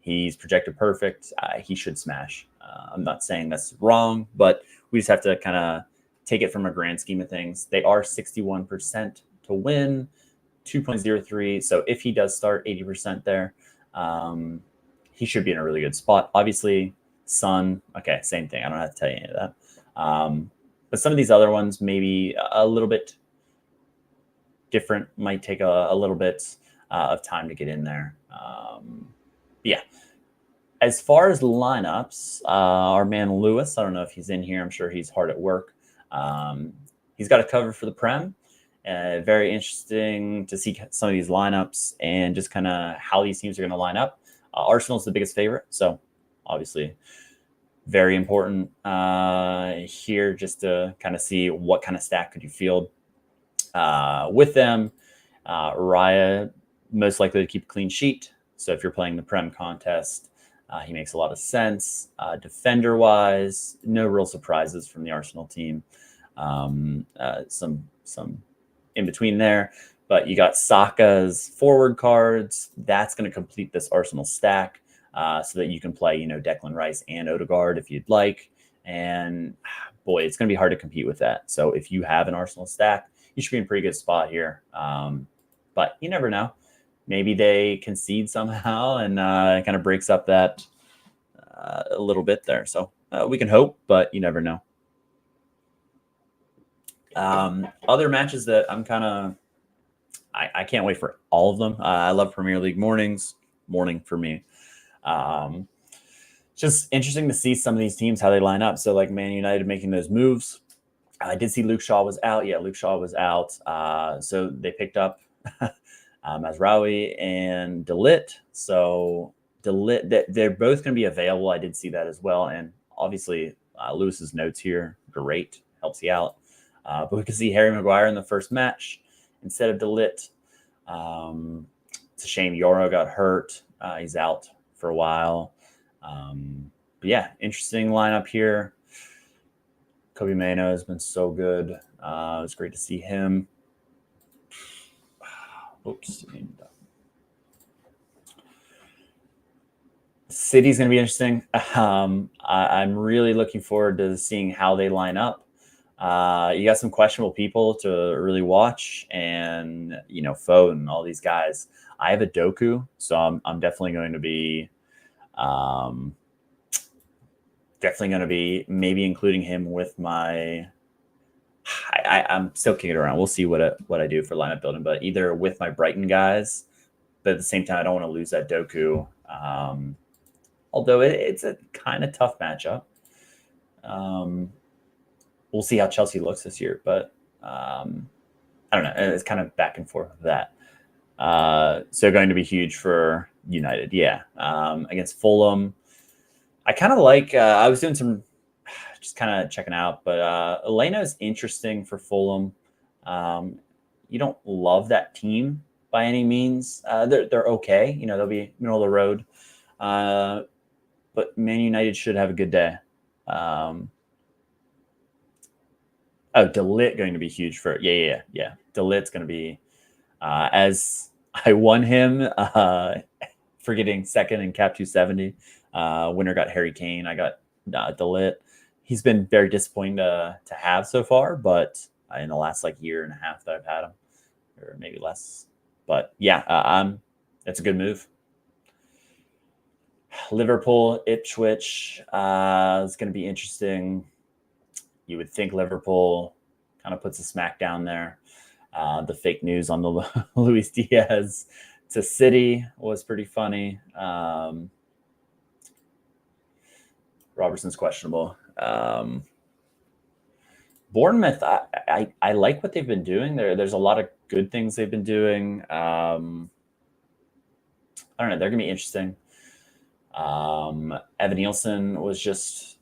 he's projected perfect. He should smash. I'm not saying that's wrong, but we just have to kind of take it from a grand scheme of things. They are 61% to win, 2.03. So if he does start 80% there, he should be in a really good spot. Obviously, Son, okay, same thing. I don't have to tell you any of that. But some of these other ones, maybe a little bit different, might take a little bit of time to get in there. Yeah. As far as lineups, our man Lewis, I don't know if he's in here. I'm sure he's hard at work. He's got a cover for the Prem. Very interesting to see some of these lineups and just kind of how these teams are going to line up. Arsenal's the biggest favorite, so obviously very important here just to kind of see what kind of stack could you field with them. Raya most likely to keep a clean sheet. So if you're playing the Prem contest, he makes a lot of sense. Defender-wise, no real surprises from the Arsenal team. Some in between there, but you got Saka's forward cards. That's going to complete this Arsenal stack so that you can play, Declan Rice and Odegaard if you'd like. And boy, it's going to be hard to compete with that. So if you have an Arsenal stack, you should be in a pretty good spot here. But you never know. Maybe they concede somehow and kind of breaks up that a little bit there. So we can hope, but you never know. Other matches that I'm kind of, I can't wait for all of them. I love Premier League morning for me. Just interesting to see some of these teams, how they line up. So like Man United making those moves. I did see Luke Shaw was out. Yeah, Luke Shaw was out. So they picked up Mazraoui and De Ligt. So De Ligt, they're both going to be available. I did see that as well. And obviously Lewis's notes here, great, helps you out. But we could see Harry Maguire in the first match instead of De Ligt. It's a shame Yoro got hurt. He's out for a while. But yeah, interesting lineup here. Kobe Mainoo has been so good. It was great to see him. Oops. City's going to be interesting. I'm really looking forward to seeing how they line up. You got some questionable people to really watch, and Foden and all these guys. I have a Doku, so I'm definitely going to be maybe including him with my. I'm still kicking it around. We'll see what I do for lineup building, but either with my Brighton guys, but at the same time, I don't want to lose that Doku. Although it's a kind of tough matchup. We'll see how Chelsea looks this year, but I don't know. It's kind of back and forth with that. So going to be huge for United. Yeah. Against Fulham. I kind of like, I was doing some, just kind of checking out, but Elena is interesting for Fulham. You don't love that team by any means. They're okay. They'll be middle of the road. But Man United should have a good day. De Ligt going to be huge for yeah. De Ligt's going to be as I won him for getting second in Cap 270. Winner got Harry Kane. I got De Ligt. He's been very disappointing to have so far, but in the last year and a half that I've had him, or maybe less. But yeah, it's a good move. Liverpool, Ipswich is going to be interesting. You would think Liverpool kind of puts a smack down there. The fake news on the Luis Diaz to City was pretty funny. Robertson's questionable. Bournemouth, I like what they've been doing. There's a lot of good things they've been doing. I don't know. They're going to be interesting. Evan Nielsen was just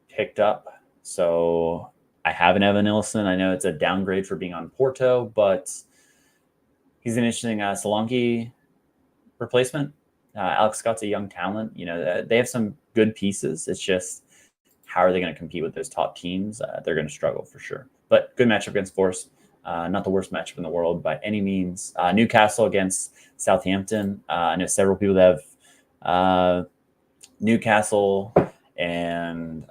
picked up. So I have an Evan Nielsen. I know it's a downgrade for being on Porto, but he's an interesting Solanke replacement. Alex Scott's a young talent. They have some good pieces. It's just how are they going to compete with those top teams? They're going to struggle for sure. But good matchup against Forest. Not the worst matchup in the world by any means. Newcastle against Southampton. I know several people that have Newcastle, and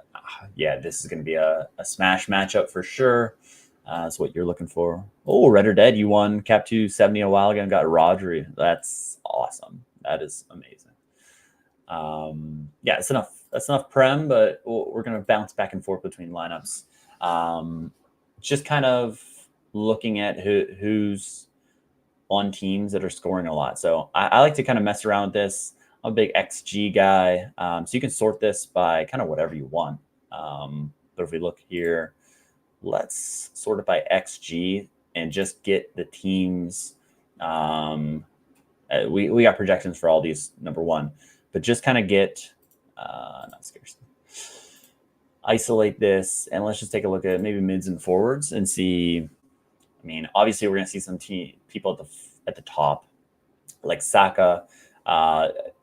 this is going to be a smash matchup for sure. That's what you're looking for. Oh, Red or Dead, you won Cap 270 a while ago and got Rodri. That's awesome. That is amazing. It's enough. That's enough Prem, but we're going to bounce back and forth between lineups. Just kind of looking at who's on teams that are scoring a lot. So I like to kind of mess around with this. I'm a big XG guy. So you can sort this by kind of whatever you want. But if we look here, let's sort it by XG and just get the teams. We got projections for all these, number one, but just kind of get, not scarcity. Isolate this, and let's just take a look at maybe mids and forwards and see. I mean, obviously, we're going to see some people at the top, like Saka.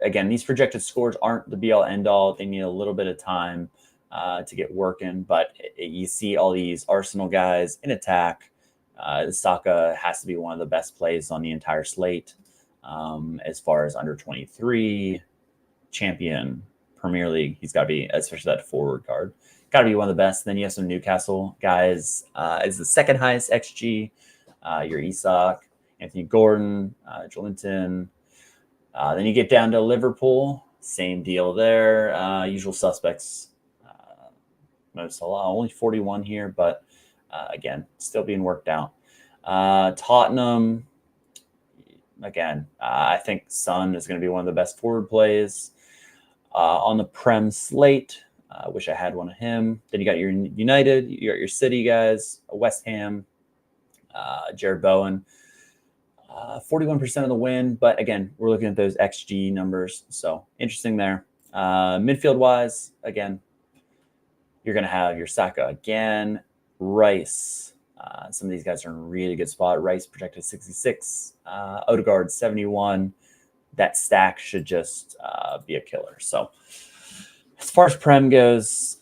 Again, these projected scores aren't the be-all, end-all. They need a little bit of time to get working, but you see all these Arsenal guys in attack. Saka has to be one of the best plays on the entire slate as far as under 23, champion, Premier League. He's got to be, especially that forward guard, got to be one of the best. Then you have some Newcastle guys as the second highest XG. Your Isak, Anthony Gordon, Joelinton. Then you get down to Liverpool, same deal there. Usual suspects. Mo Salah, only 41 here, but again, still being worked out. Tottenham, again, I think Son is going to be one of the best forward plays on the Prem slate. I wish I had one of him. Then you got your United, you got your City guys, West Ham, Jared Bowen. 41% of the win, but again, we're looking at those XG numbers, so interesting there. Midfield wise, again, you're going to have your Saka again, Rice. Some of these guys are in a really good spot. Rice projected 66, Odegaard 71. That stack should just be a killer. So as far as Prem goes,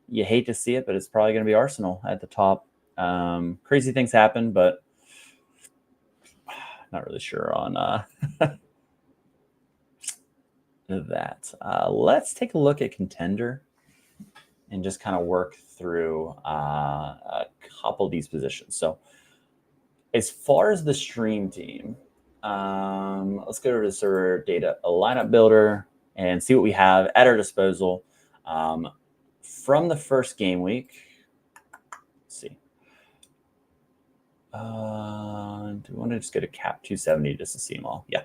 you hate to see it, but it's probably going to be Arsenal at the top. Crazy things happen, but not really sure on that. Let's take a look at contender and just kind of work through a couple of these positions. So as far as the stream team, let's go to the server data, a lineup builder, and see what we have at our disposal from the first game week. Let's see. Do we want to just go to cap 270 just to see them all? Yeah.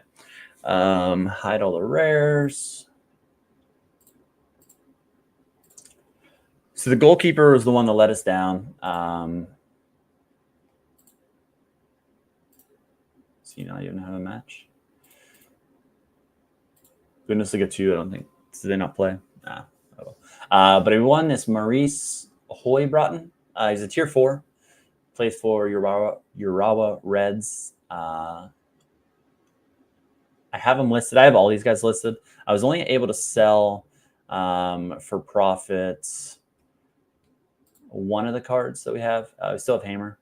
Hide all the rares. So the goalkeeper was the one that let us down. So you not even have a match. Goodness, to get two. I don't think. Did they not play? Nah. But he won this Maurice Hoybrotten. He's a tier 4. Plays for Urawa Reds. I have him listed. I have all these guys listed. I was only able to sell for profit one of the cards that we have. We still have Hammer.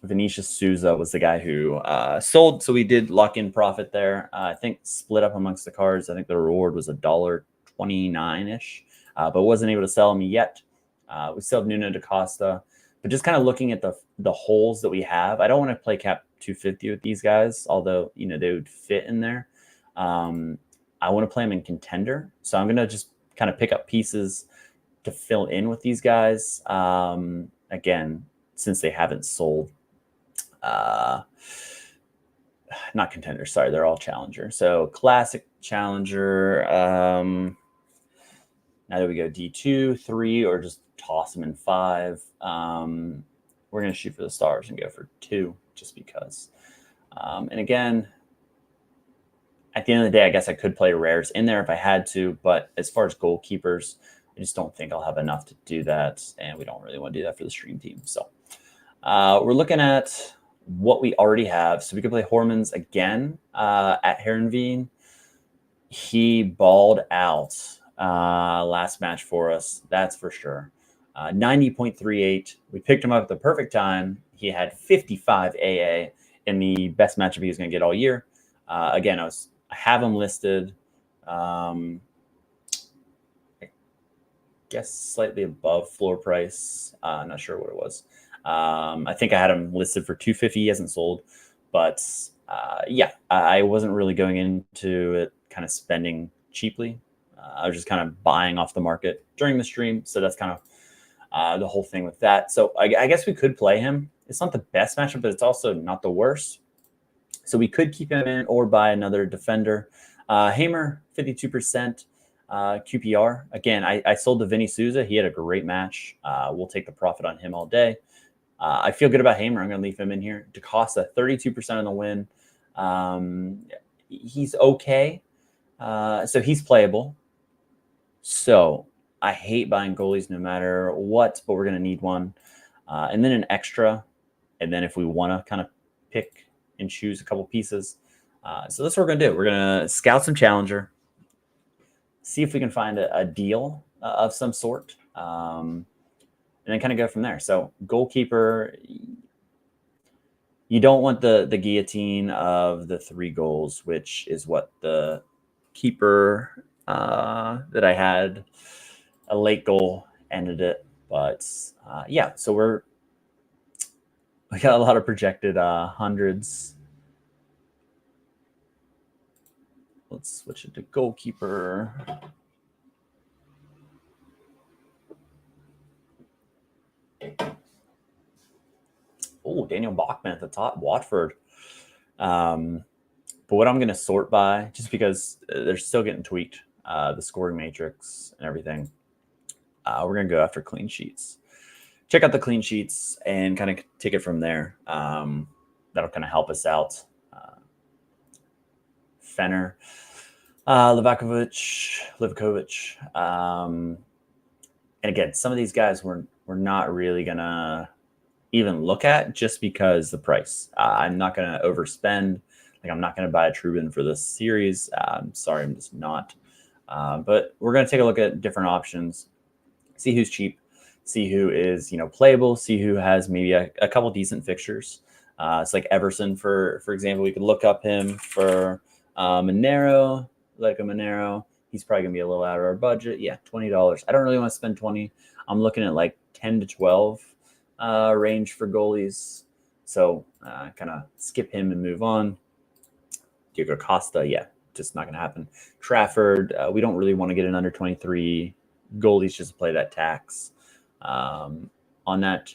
Vinicius Souza was the guy who sold, so we did lock in profit there. I think split up amongst the cards. I think the reward was $1.29-ish, but wasn't able to sell them yet. We still have Nuno da Costa. But just kind of looking at the holes that we have, I don't want to play cap 250 with these guys, although they would fit in there. I want to play them in contender, so I'm going to just kind of pick up pieces to fill in with these guys. Again, since they haven't sold, not contender. Sorry, they're all challenger. So classic challenger. Now that we go D2, 3, or just toss them in 5. We're going to shoot for the stars and go for 2 just because. And again, at the end of the day, I guess I could play rares in there if I had to. But as far as goalkeepers, I just don't think I'll have enough to do that. And we don't really want to do that for the stream team. So we're looking at what we already have. So we could play Hormans again at Herenveen. He balled out last match for us, that's for sure. 90.38. We picked him up at the perfect time. He had 55 AA in the best matchup he was going to get all year. Again, I have him listed, I guess slightly above floor price. Not sure what it was. I think I had him listed for 250. He hasn't sold, but yeah, I wasn't really going into it kind of spending cheaply. I was just kind of buying off the market during the stream. So that's kind of the whole thing with that. So I guess we could play him. it's not the best matchup, but it's also not the worst. So we could keep him in or buy another defender. Hamer, 52%. QPR. Again, I sold to Vinny Souza. He had a great match. We'll take the profit on him all day. I feel good about Hamer. I'm going to leave him in here. DaCosta, 32% on the win. He's okay. So he's playable. So I hate buying goalies no matter what, but we're going to need one. And then an extra. And then if we want to kind of pick and choose a couple pieces. So that's what we're going to do. We're going to scout some challenger, see if we can find a deal of some sort, and then kind of go from there. So goalkeeper, you don't want the guillotine of the 3 goals, which is what the keeper that I had, a late goal ended it. But yeah, so we got a lot of projected hundreds. Let's switch it to goalkeeper. Oh, Daniel Bachman at the top, Watford. But what I'm going to sort by, just because they're still getting tweaked, the scoring matrix and everything, we're going to go after clean sheets. Check out the clean sheets and kind of take it from there. That'll kind of help us out. Fenner, Livakovic. And again, some of these guys we're not really going to even look at just because the price. I'm not going to overspend. Like, I'm not going to buy a Trubin for this series. Sorry, I'm just not. But we're going to take a look at different options, see who's cheap, see who is, playable, see who has maybe a couple decent fixtures. It's like Everson, for example. We could look up him for Monero, like a Monero. He's probably going to be a little out of our budget. Yeah, $20. I don't really want to spend 20. I'm looking at like 10 to 12 range for goalies. So kind of skip him and move on. Diego Costa, yeah, just not going to happen. Trafford, we don't really want to get an under 23 goalies just to play that tax on that.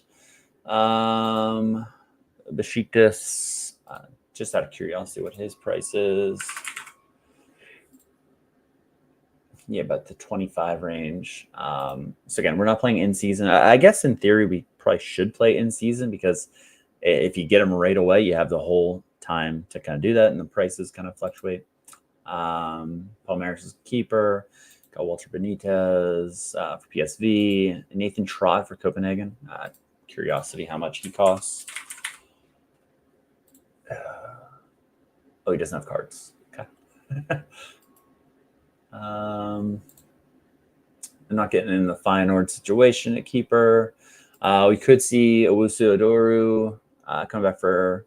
Besiktas, just out of curiosity, what his price is. Yeah, about the 25 range. So again, we're not playing in season. I guess in theory, we probably should play in season, because if you get them right away, you have the whole time to kind of do that, and the prices kind of fluctuate. Palmeiras is keeper. Got Walter Benitez for PSV. Nathan Trott for Copenhagen. Curiosity how much he costs. Oh, he doesn't have cards. Okay. I'm not getting in the Feyenoord situation at keeper. We could see Owusu Odoru come back for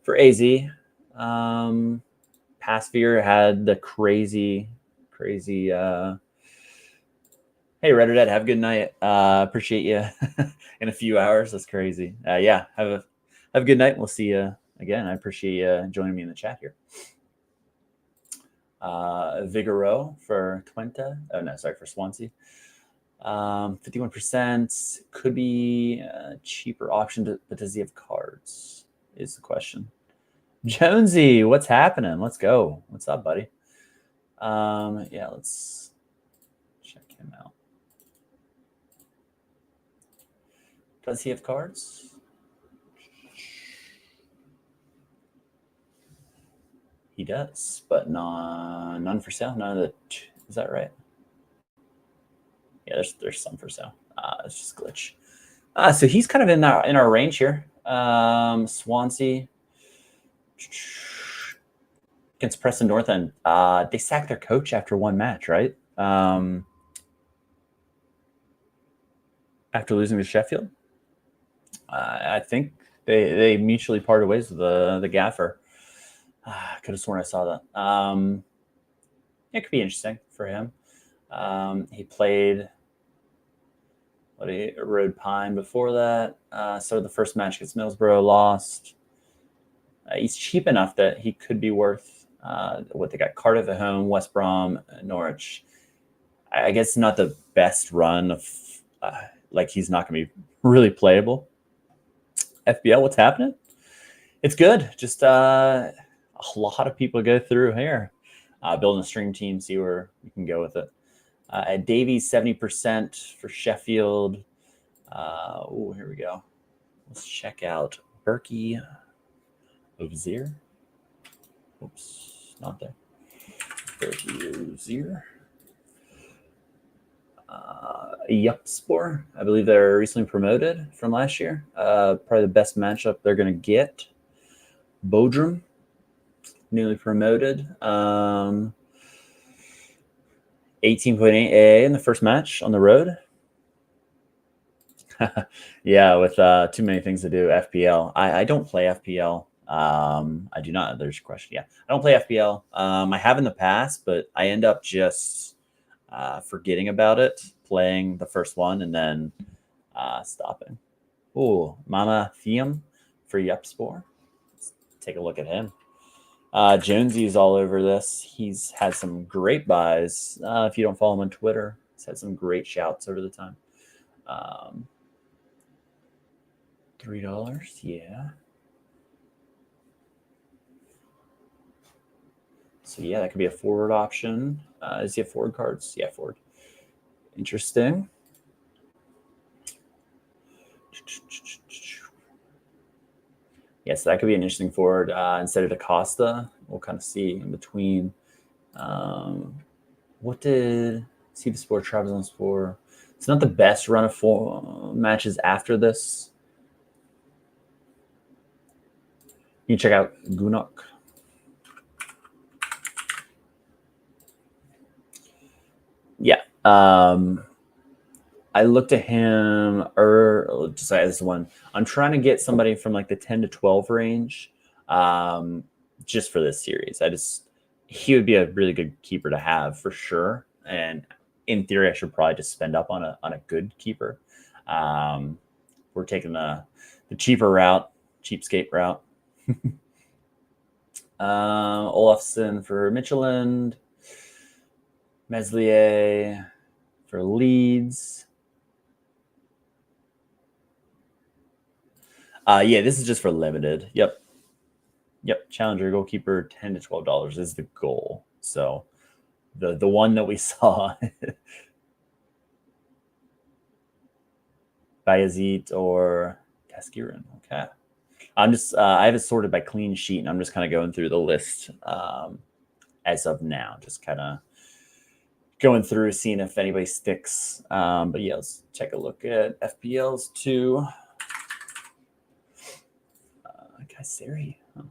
AZ. Pasveer had the crazy. Hey, Reddit, have a good night. Appreciate you in a few hours. That's crazy. Yeah, have a good night. We'll see you again. I appreciate you joining me in the chat here. Vigoro for Twente. Oh, no, sorry, for Swansea. 51% could be a cheaper option, but does he have cards? Is the question. Jonesy, what's happening? Let's go. What's up, buddy? Yeah, let's check him out. Does he have cards? He does, but none for sale. None of the. Is that right? Yeah, there's some for sale. It's just a glitch. So he's kind of in our range here. Swansea against Preston North End. They sacked their coach after one match, right? After losing to Sheffield, I think they mutually parted ways with the gaffer. I could have sworn I saw that. It could be interesting for him. He played Road Pine before that. So the first match against Middlesbrough, lost. He's cheap enough that he could be worth what they got: Cardiff at home, West Brom, Norwich. I guess not the best run of like he's not going to be really playable. FBL, what's happening? It's good. Just a lot of people go through here. Building a stream team, see where we can go with it. At Davies, 70% for Sheffield. Here we go. Let's check out Berkey Ozier. Oops, not there. Berkey Ozier. Yupspor, I believe they're recently promoted from last year. Probably the best matchup they're going to get. Bodrum, newly promoted. 18.8 AA in the first match on the road. Yeah, with too many things to do. FPL. I don't play FPL. I do not. There's a question. Yeah, I don't play FPL. I have in the past, but I end up just forgetting about it, playing the first one, and then stopping. Oh, Mama Thiem for Yupspor. Let's take a look at him. Jonesy's all over this. He's had some great buys. If you don't follow him on Twitter, he's had some great shouts over the time. $3, yeah. So yeah, that could be a forward option. Does he have forward cards? Yeah, forward. Interesting. Yeah, so that could be an interesting forward. Instead of DaCosta, we'll kind of see in between. What did see the sport Trabzonspor for? It's not the best run of four matches after this. You can check out Gunok. Yeah. I looked at him, just like this one. I'm trying to get somebody from like the 10 to 12 range, just for this series. He would be a really good keeper to have for sure. And in theory, I should probably just spend up on a good keeper. We're taking the cheaper route, cheapskate route. Olafsson for Midtjylland, Meslier for Leeds. Yeah, this is just for limited. Yep. Challenger goalkeeper, $10 to $12 is the goal. So the one that we saw, Bayezid or Kaskirin. Okay. I'm just I have it sorted by clean sheet, and I'm just kind of going through the list as of now, just kind of going through, seeing if anybody sticks. But yeah, let's take a look at FPLs too. Kayseri. Huh.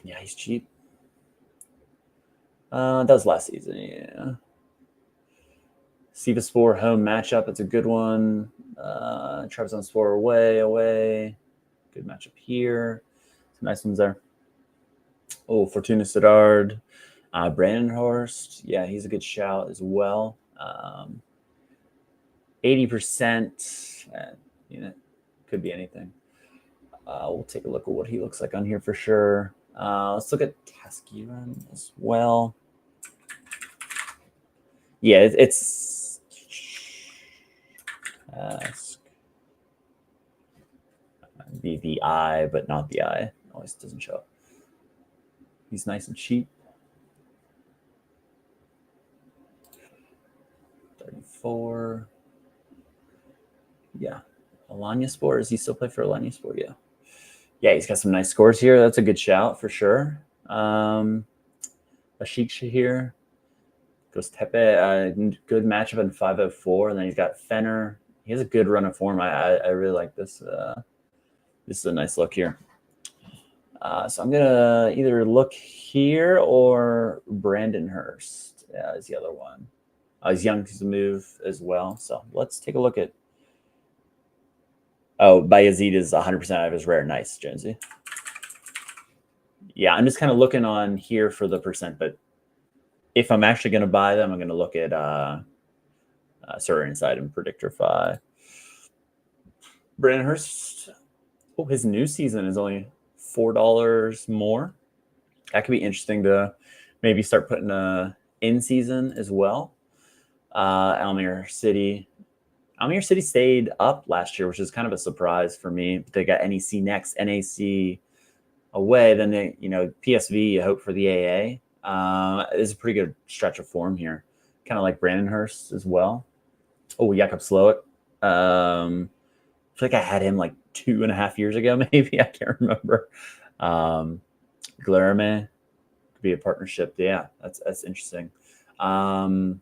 Yeah, he's cheap. That was last season, yeah. Sivaspor home matchup, that's a good one. Trabzonspor away. Good matchup here. Some nice ones there. Oh, Fortuna Sittard. Brandon Horst. Yeah, he's a good shout as well. 80%. Could be anything. We'll take a look at what he looks like on here for sure. Let's look at Taskiran as well. Yeah, it's the eye, but not the eye. Always doesn't show up. He's nice and cheap. 34. Yeah. Alanyaspor. Does he still play for Alanyaspor? Yeah. Yeah, he's got some nice scores here. That's a good shout for sure. Ashik Shahir. Goes Tepe. Good matchup in 504. And then he's got Fenner. He has a good run of form. I really like this. This is a nice look here. So I'm going to either look here or Brandon Hurst is the other one. He's young to move as well. So let's take a look at. Oh, Bayezid is 100% out of his rare. Nice, Jonesy. Yeah, I'm just kind of looking on here for the percent, but if I'm actually going to buy them, I'm going to look at Sorare Inside and Predictorify. Brandon Hurst. Oh, his new season is only $4 more. That could be interesting to maybe start putting a in season as well. Almere City. Almere City stayed up last year, which is kind of a surprise for me. They got NEC next, NAC away. Then they, PSV, you hope for the AA. It's a pretty good stretch of form here. Kind of like Brandonhurst as well. Oh, Jakub Slowick. I feel like I had him like 2.5 years ago, maybe. I can't remember. Guilherme could be a partnership. Yeah, that's interesting. Poor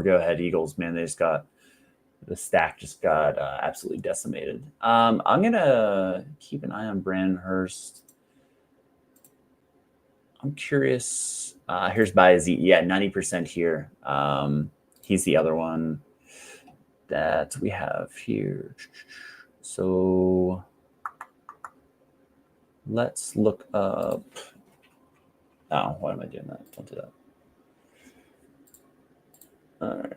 Go Ahead Eagles, man. The stack just got absolutely decimated. I'm gonna keep an eye on Brandonhurst. I'm curious. Here's Bayezid. Yeah, 90% here. He's the other one that we have here. So let's look up. Oh, why am I doing that? Don't do that. All right.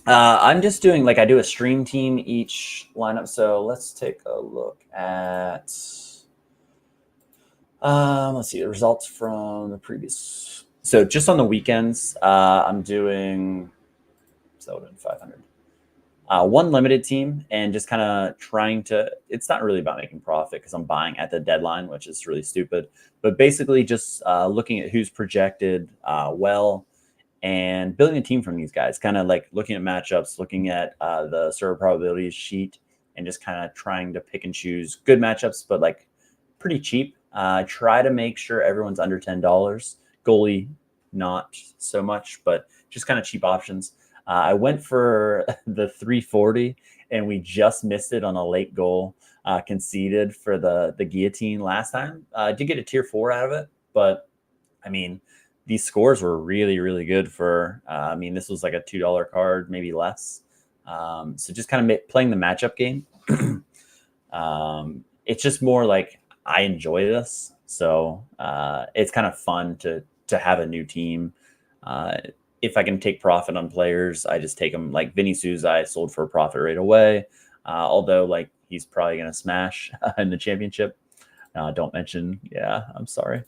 I'm just doing I do a stream team each lineup. So let's take a look at. Let's see the results from the previous. So just on the weekends, I'm doing 500. One limited team and just kind of trying to. It's not really about making profit because I'm buying at the deadline, which is really stupid. But basically, just looking at who's projected well and building a team from these guys. Kind of like looking at matchups, looking at the server probabilities sheet, and just kind of trying to pick and choose good matchups, but pretty cheap. Try to make sure everyone's under $10. Goalie, not so much, but just kind of cheap options. I went for the 340, and we just missed it on a late goal conceded for the guillotine last time. Did get a tier 4 out of it, but I mean, these scores were really, really good for. This was like a $2 card, maybe less. So just kind of playing the matchup game. It's just more like I enjoy this, so it's kind of fun to have a new team. If I can take profit on players, I just take them. Like Vinny Souza, I sold for a profit right away. Although he's probably going to smash in the championship. Don't mention. Yeah, I'm sorry.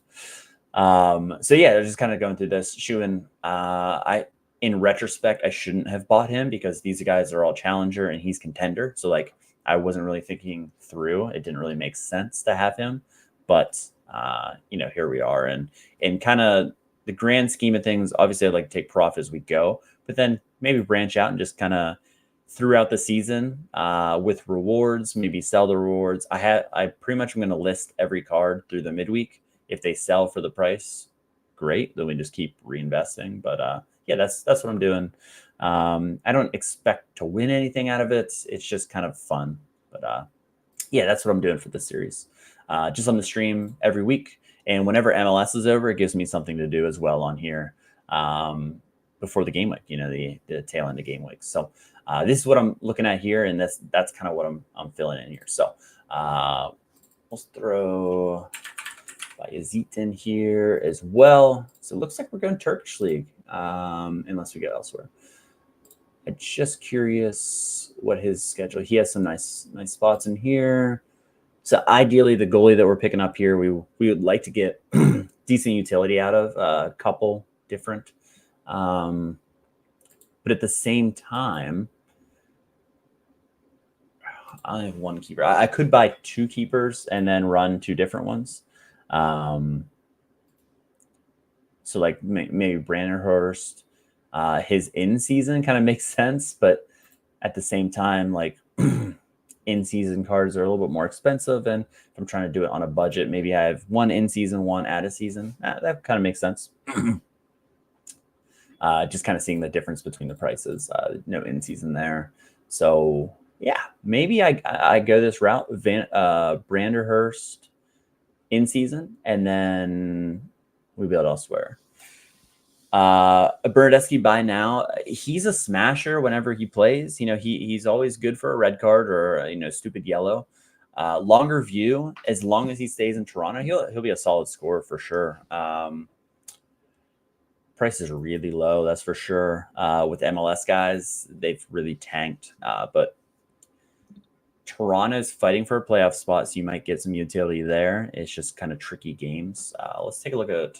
So yeah, they're just kind of going through this. Schuhen, in retrospect, I shouldn't have bought him because these guys are all challenger and he's contender. So I wasn't really thinking through. It didn't really make sense to have him, but here we are, and kind of the grand scheme of things. Obviously, I'd like to take profit as we go, but then maybe branch out and just kind of throughout the season with rewards. Maybe sell the rewards. I pretty much am going to list every card through the midweek. If they sell for the price, great. Then we just keep reinvesting. But yeah, that's what I'm doing. I don't expect to win anything out of it. It's just kind of fun. But yeah, that's what I'm doing for this series. Just on the stream every week. And whenever MLS is over, it gives me something to do as well on here before the game week, the tail end of game week. So this is what I'm looking at here. And that's kind of what I'm filling in here. So let's throw Bayezid in here as well. So it looks like we're going Turkish League unless we go elsewhere. I'm just curious what his schedule. He has some nice spots in here. So ideally, the goalie that we're picking up here, we would like to get decent utility out of a couple different. But at the same time, I have one keeper. I could buy 2 keepers and then run 2 different ones. So maybe Brandonhurst, his in-season kind of makes sense, but at the same time, in-season cards are a little bit more expensive, and if I'm trying to do it on a budget, maybe I have 1 in-season, 1 out of season. That kind of makes sense. Just kind of seeing the difference between the prices. No in-season there, so yeah, maybe I go this route. Brandonhurst in-season, and then we build elsewhere. Bernadeschi by now, he's a smasher whenever he plays. He's always good for a red card or stupid yellow. Longer view, as long as he stays in Toronto, he'll be a solid scorer for sure. Price is really low, that's for sure. With MLS guys, they've really tanked. But Toronto's fighting for a playoff spot, so you might get some utility there. It's just kind of tricky games. Let's take a look at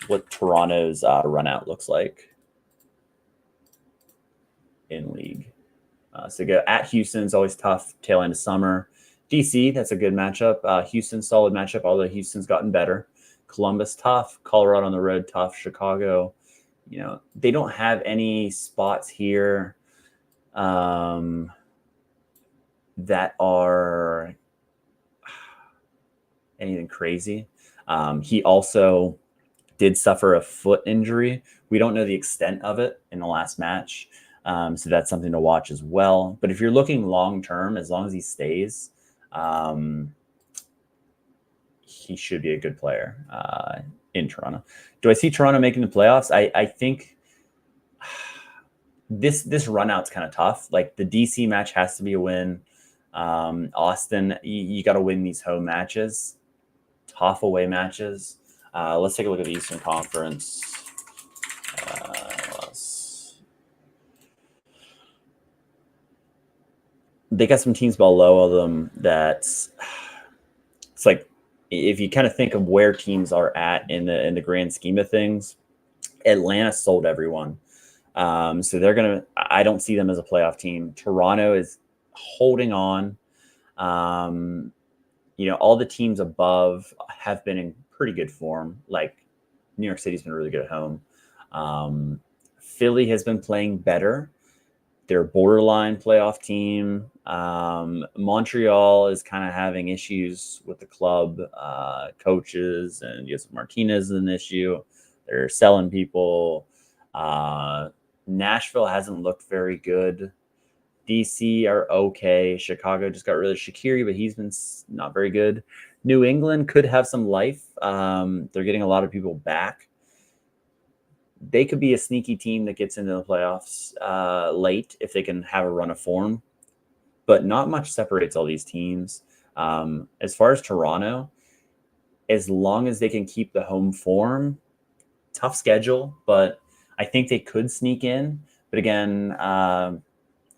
what Toronto's run out looks like in league. So go at Houston's always tough, tail end of summer. DC, that's a good matchup. Houston, solid matchup, although Houston's gotten better. Columbus, tough. Colorado on the road, tough. Chicago, they don't have any spots here that are anything crazy. He also did suffer a foot injury. We don't know the extent of it in the last match. So that's something to watch as well. But if you're looking long-term, as long as he stays, he should be a good player in Toronto. Do I see Toronto making the playoffs? I think this run out's kind of tough. Like the DC match has to be a win. Austin, you got to win these home matches, tough away matches. Let's take a look at the Eastern Conference. They got some teams below them that's it's like if you kind of think of where teams are at in the grand scheme of things, Atlanta sold everyone. So they're gonna. I don't see them as a playoff team. Toronto is holding on. All the teams above have been in pretty good form. Like New York City's been really good at home. Philly has been playing better. They're a borderline playoff team. Montreal is kind of having issues with the club coaches, and Joseph Martinez is an issue. They're selling people. Nashville hasn't looked very good. DC are okay. Chicago just got rid of Shaqiri, but he's been not very good. New England could have some life. They're getting a lot of people back. They could be a sneaky team that gets into the playoffs late if they can have a run of form. But not much separates all these teams. As far as Toronto, as long as they can keep the home form, tough schedule, but I think they could sneak in. But again,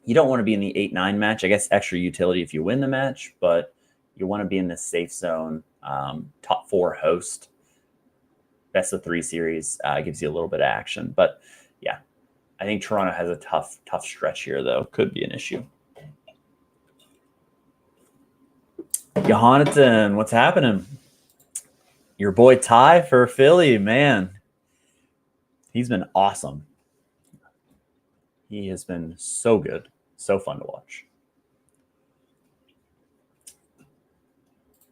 you don't want to be in the 8-9 match. I guess extra utility if you win the match, but you want to be in this safe zone. Top 4 host. Best of 3 series gives you a little bit of action. But yeah, I think Toronto has a tough stretch here, though. Could be an issue. Jonathan, what's happening? Your boy Ty for Philly, man. He's been awesome. He has been so good. So fun to watch.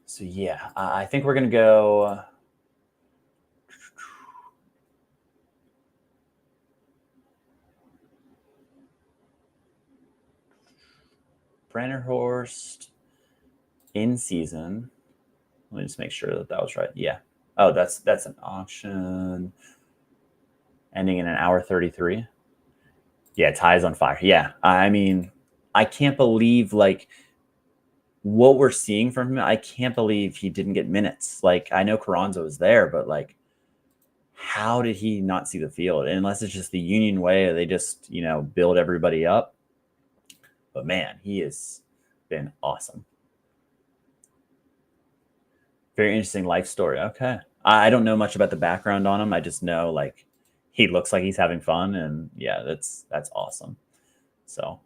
So yeah, I think we're going to go... Branderhorst in season. Let me just make sure that was right. Yeah. Oh, that's an auction ending in an hour 33. Yeah, Ty's on fire. Yeah. I mean, I can't believe like what we're seeing from him. I can't believe he didn't get minutes. Like I know Carranza was there, but like how did he not see the field? Unless it's just the Union way, they just, build everybody up. But man, he has been awesome. Very interesting life story. Okay. I don't know much about the background on him. I just know like he looks like he's having fun, and yeah, that's awesome. So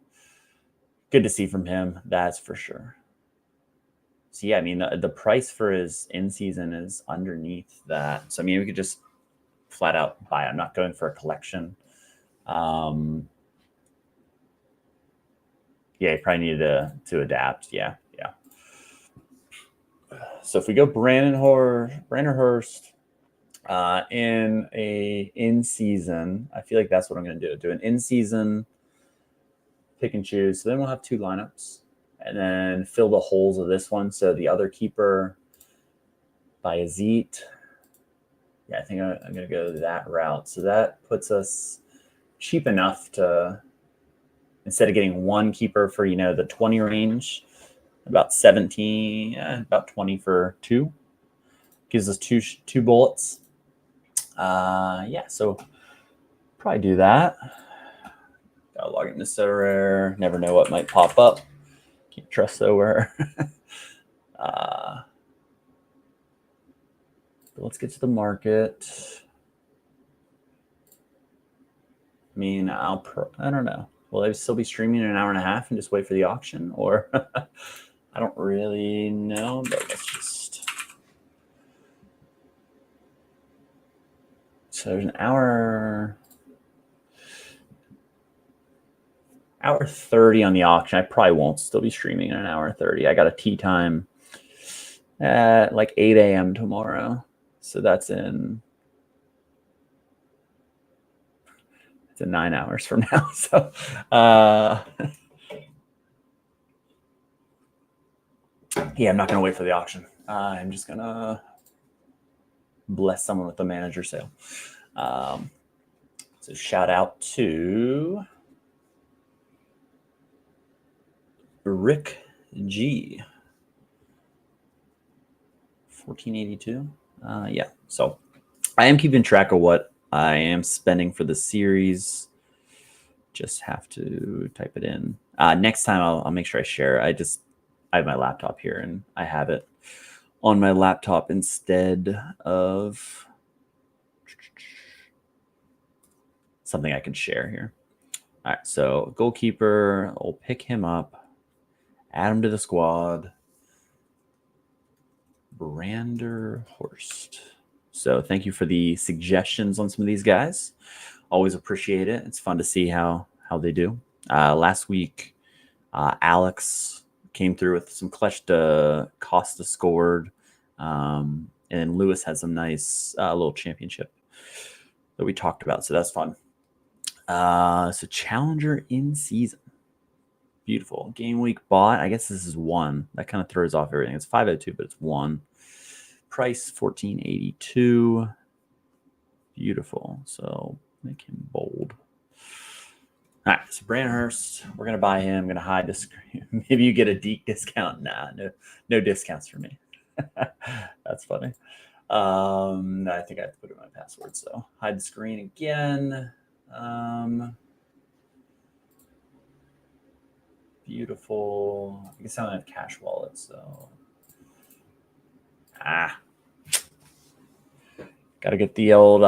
good to see from him. That's for sure. So yeah, I mean the price for his in season is underneath that. So I mean we could just flat out buy. I'm not going for a collection. Yeah, you probably need to adapt. Yeah. So if we go Branderhurst in a in season, I feel like that's what I'm going to do. Do an in season pick and choose. So then we'll have 2 lineups, and then fill the holes of this one. So the other keeper by Azit. Yeah, I think I'm going to go that route. So that puts us cheap enough to, instead of getting 1 keeper for, the 20 range, about 17, about 20 for 2. Gives us two bullets. Yeah, so probably do that. Gotta log into Sorare. Never know what might pop up. Can't trust Sorare. Let's get to the market. mean, I don't know. Will they still be streaming in an hour and a half and just wait for the auction? Or I don't really know, but let's just. So there's an hour 30 on the auction. I probably won't still be streaming in an hour 30. I got a tea time at like 8 a.m. tomorrow. So that's in 9 hours from now. So yeah, I'm not going to wait for the auction. I'm just going to bless someone with the manager sale. So shout out to Rick G. 1482. Yeah. So I am keeping track of what I am spending for the series. Just have to type it in. Next time I'll make sure I share. I have my laptop here and I have it on my laptop instead of something I can share here. All right, so goalkeeper, I'll pick him up, add him to the squad. Brander Horst. So thank you for the suggestions on some of these guys. Always appreciate it. It's fun to see how they do. Last week, Alex came through with some clutch. Costa scored, and Lewis had some nice little championship that we talked about. So that's fun. So Challenger in season. Beautiful. Game week bought. I guess this is 1. That kind of throws off everything. It's 502, but it's 1. Price 1482. Beautiful. So make him bold. All right. So Brandhurst, we're gonna buy him. I'm gonna hide the screen. Maybe you get a deep discount. Nah, no discounts for me. That's funny. I think I have to put in my password. So hide the screen again. Beautiful. I guess I don't have cash wallet, so gotta get the old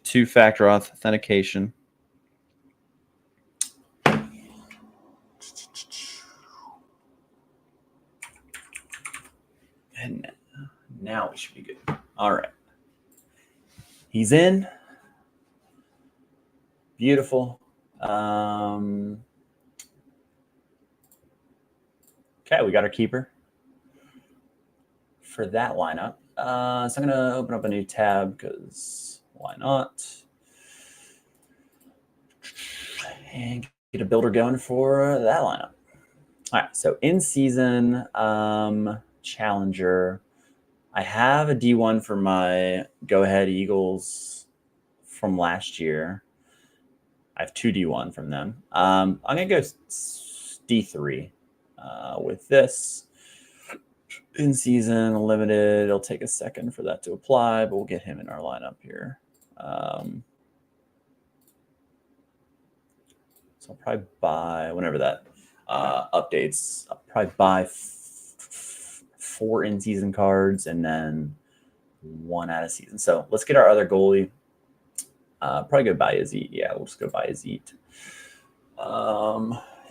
2-factor authentication. And now we should be good. All right. He's in. Beautiful. Okay, we got our keeper for that lineup. So I'm going to open up a new tab because why not? And get a builder going for that lineup. All right, so in season challenger, I have a D1 for my Go Ahead Eagles from last year. I have 2 D1 from them. I'm going to go D3 with this. In season, limited. It'll take a second for that to apply, but we'll get him in our lineup here. So I'll probably buy, whenever that updates, I'll probably buy 4 in-season cards and then 1 out of season. So let's get our other goalie. Probably go buy Yazid. Yeah, we'll just go buy Yazid.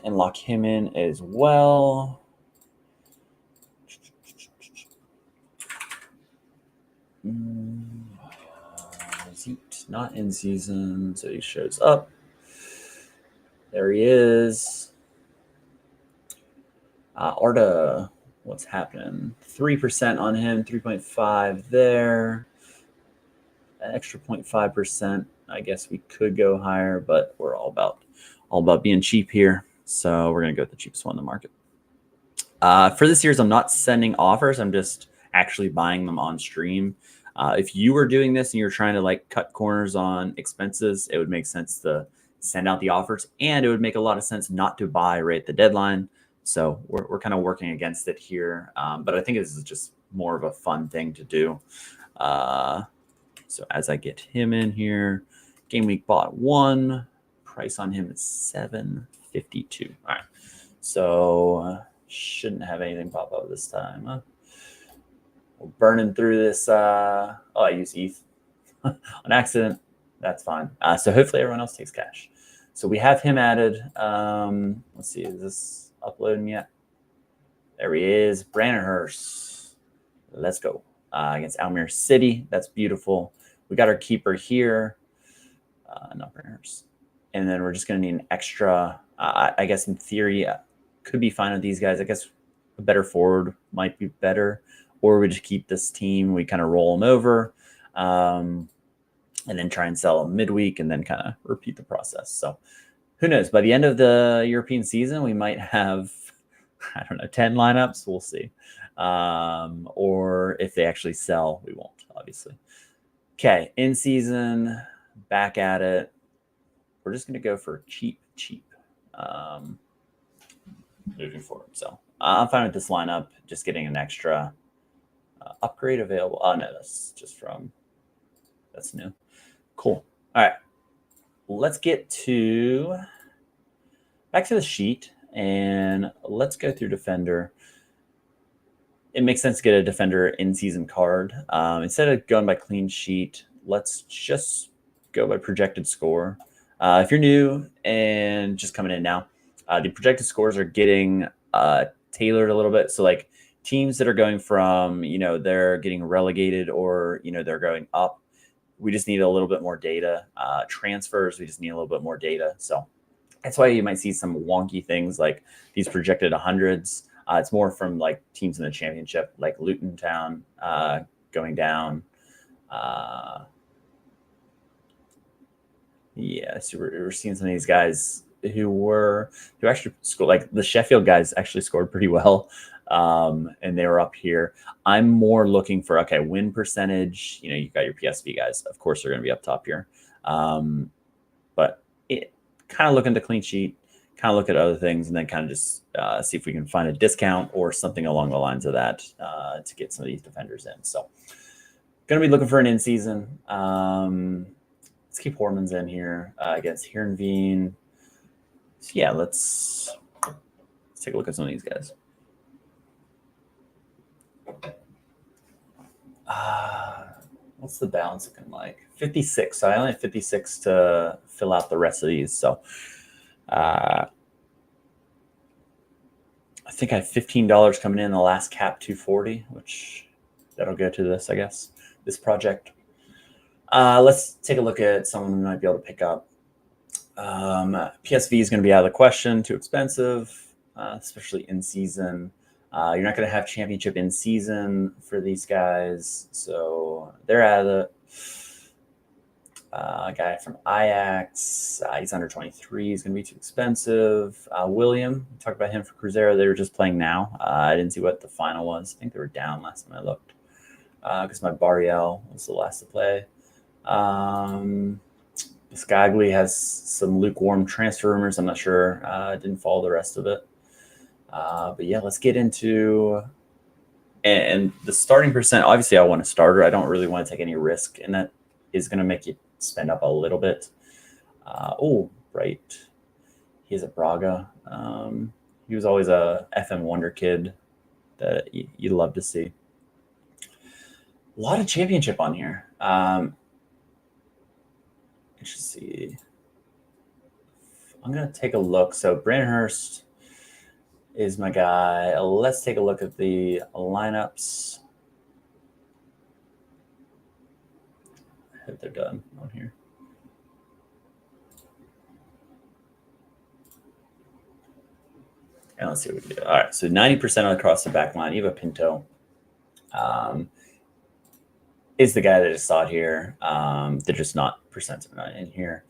And lock him in as well. Yazid, not in season, so he shows up. There he is. Arda, what's happening? 3% on him, 3.5 there. An extra 0.5%. I guess we could go higher, but we're all about being cheap here. So we're gonna go with the cheapest one in the market. For this series, I'm not sending offers. I'm just actually buying them on stream. If you were doing this and you're trying to like cut corners on expenses, it would make sense to send out the offers, and it would make a lot of sense not to buy right at the deadline. So we're kind of working against it here. But I think this is just more of a fun thing to do. So as I get him in here, game week bought 1, price on him is $7.52. All right, so shouldn't have anything pop up this time. We're burning through this. I use ETH on accident. That's fine. So hopefully everyone else takes cash. So we have him added. Let's see, is this uploading yet? There he is, Brandon Hurst. Let's go. Against Almere City. That's beautiful. We got our keeper here. Not Brandon Hurst. And then we're just going to need an extra, I guess in theory, could be fine with these guys. I guess a better forward might be better. Or we just keep this team. We kind of roll them over. And then try and sell them midweek and then kind of repeat the process. So who knows? By the end of the European season, we might have, I don't know, 10 lineups. We'll see. Or if they actually sell, we won't, obviously. Okay, in season, back at it. We're just going to go for cheap. Moving forward. So I'm fine with this lineup, just getting an extra upgrade available. Oh, no, that's just from, that's new. Cool. All right. Let's get back to the sheet and let's go through defender. It makes sense to get a defender in-season card. Instead of going by clean sheet, let's just go by projected score. If you're new and just coming in now, the projected scores are getting tailored a little bit. So like teams that are going from, they're getting relegated or, they're going up, we just need a little bit more data. Transfers, we just need a little bit more data. So that's why you might see some wonky things like these projected 100s. It's more from like teams in the championship, like Luton Town going down. Yeah, so we're seeing some of these guys who actually scored, like the Sheffield guys actually scored pretty well. And they were up here. I'm more looking for, okay, win percentage. You got your PSV guys. Of course, they're going to be up top here. But it kind of look into clean sheet, kind of look at other things, and then kind of just see if we can find a discount or something along the lines of that to get some of these defenders in. So going to be looking for an in-season. Let's keep Hormans in here against Heerenveen. So yeah, let's take a look at some of these guys. What's the balance looking like? 56. So I only have 56 to fill out the rest of these. So I think I have $15 coming in the last cap 240, which that'll go to this, I guess, this project. Let's take a look at someone we might be able to pick up. PSV is going to be out of the question, too expensive, especially in season. You're not going to have championship in season for these guys, so they're out of it. A guy from Ajax, he's under 23. He's going to be too expensive. William, we talked about him for Cruzeiro. They were just playing now. I didn't see what the final was. I think they were down last time I looked because my Barriel was the last to play. Scagli has some lukewarm transfer rumors. I'm not sure. I didn't follow the rest of it. But yeah, let's get into and the starting percent. Obviously, I want a starter. I don't really want to take any risk, and that is going to make you spend up a little bit. Right. He's at Braga. He was always a FM wonder kid that you'd love to see. A lot of championship on here. Let's see. I'm going to take a look. So Brandon Hurst is my guy. Let's take a look at the lineups. I hope they're done on here. And let's see what we can do. All right, so 90% across the back line. Eva Pinto is the guy that I just saw it here. They're just not percents are not in here.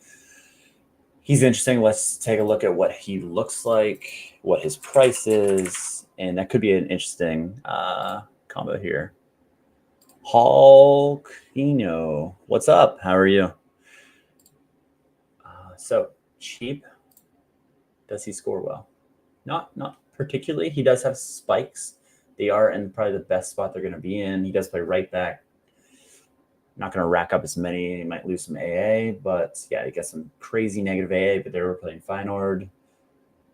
He's interesting. Let's take a look at what he looks like, what his price is, and that could be an interesting combo here. Hulkino, what's up? How are you? So cheap. Does he score well? Not particularly. He does have spikes. They are in probably the best spot they're going to be in. He does play right back. Not going to rack up as many. He might lose some AA, but yeah, he got some crazy negative AA, but they were playing Feyenoord.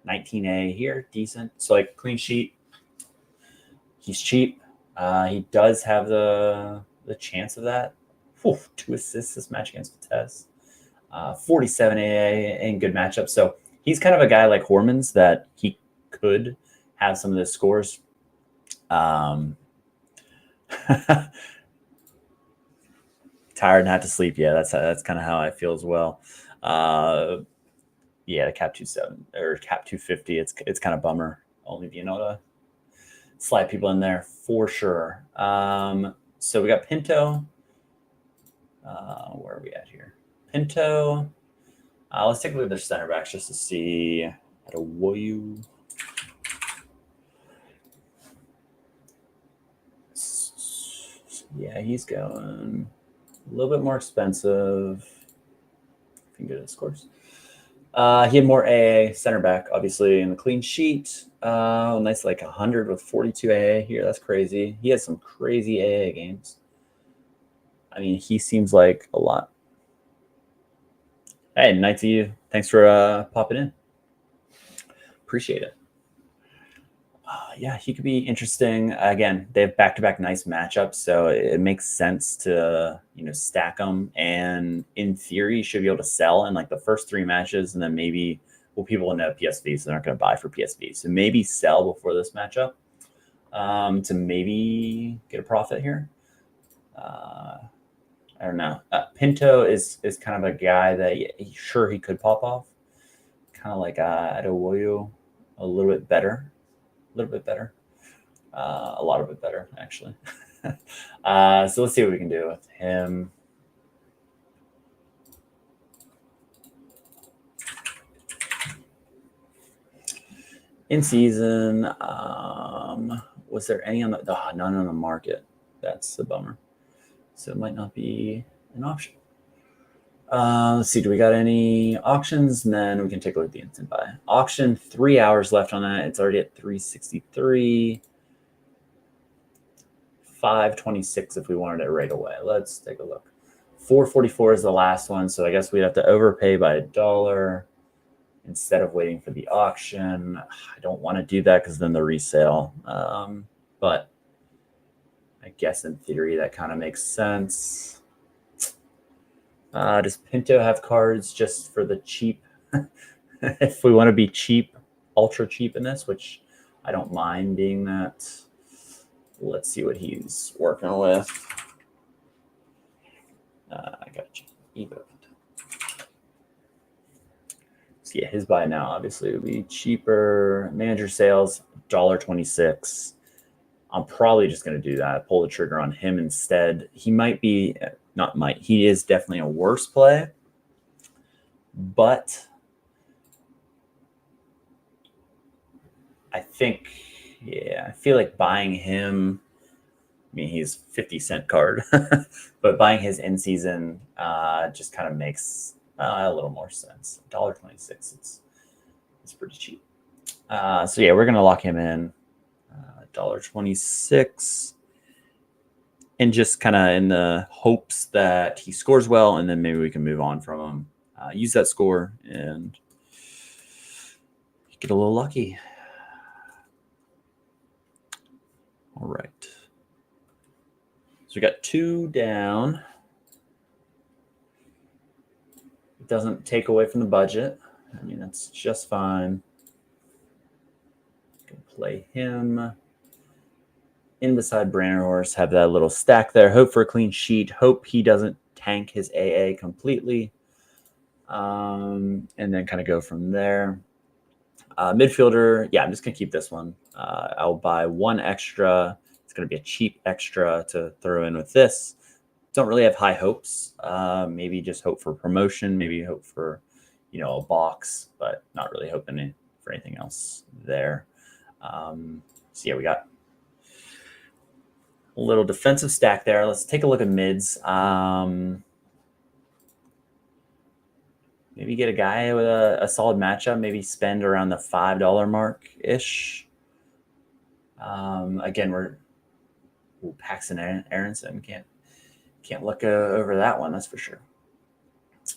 19A here, decent. So like clean sheet. He's cheap. He does have the chance of that. 2 assists this match against Vitesse. 47 AA in good matchups. So he's kind of a guy like Hormans that he could have some of the scores. Tired and had to sleep. Yeah, that's kind of how I feel as well. Yeah, the cap 27 or cap 250. It's kind of bummer. Only being able to slide people in there for sure. So we got Pinto. Where are we at here? Pinto. Let's take a look at their center backs just to see. Adewoyu. Yeah, he's going a little bit more expensive. If you can get his scores. He had more AA center back, obviously, in the clean sheet. Nice, like 100 with 42 AA here. That's crazy. He has some crazy AA games. I mean, he seems like a lot. Hey, night to you. Thanks for popping in. Appreciate it. Yeah, he could be interesting. Again, they have back-to-back nice matchups, so it makes sense to stack them. And in theory, you should be able to sell in like the first 3 matches, and then maybe people will know PSV, so they're not going to buy for PSV. So maybe sell before this matchup to maybe get a profit here. I don't know. Pinto is kind of a guy that he could pop off, kind of like Adewoyu, a little bit better. A little bit better, a lot of it better, actually. So let's see what we can do with him. In season, was there any on the none on the market? That's a bummer. So it might not be an option. Let's see, do we got any auctions? And then we can take a look at the instant buy. Auction, 3 hours left on that. It's already at 363. 526 if we wanted it right away. Let's take a look. 444 is the last one, so I guess we'd have to overpay by $1 instead of waiting for the auction. I don't want to do that because then the resale. But I guess in theory that kind of makes sense. Does Pinto have cards just for the cheap? If we want to be cheap, ultra cheap in this, which I don't mind being that. Let's see what he's working with. I got you. So yeah, his buy now obviously would be cheaper. Manager sales, $1.26. I'm probably just going to do that. Pull the trigger on him instead. He might be, he is definitely a worse play. But I think, I feel like buying him, I mean, he's 50-cent card, but buying his in season just kind of makes a little more sense. $1.26, it's pretty cheap. So yeah, we're gonna lock him in $1.26, and just kind of in the hopes that he scores well, and then maybe we can move on from him. Use that score and get a little lucky. All right. So we got 2 down. It doesn't take away from the budget. I mean, that's just fine. Can play him in beside Brannerhorse, have that little stack there. Hope for a clean sheet. Hope he doesn't tank his AA completely. And then kind of go from there. Midfielder, yeah, I'm just going to keep this one. I'll buy 1 extra. It's going to be a cheap extra to throw in with this. Don't really have high hopes. Maybe just hope for promotion. Maybe hope for, a box, but not really hoping for anything else there. So yeah, we got a little defensive stack there. Let's take a look at mids. Maybe get a guy with a solid matchup. Maybe spend around the $5 mark ish. Again, Paxton Aronson can't look over that one. That's for sure.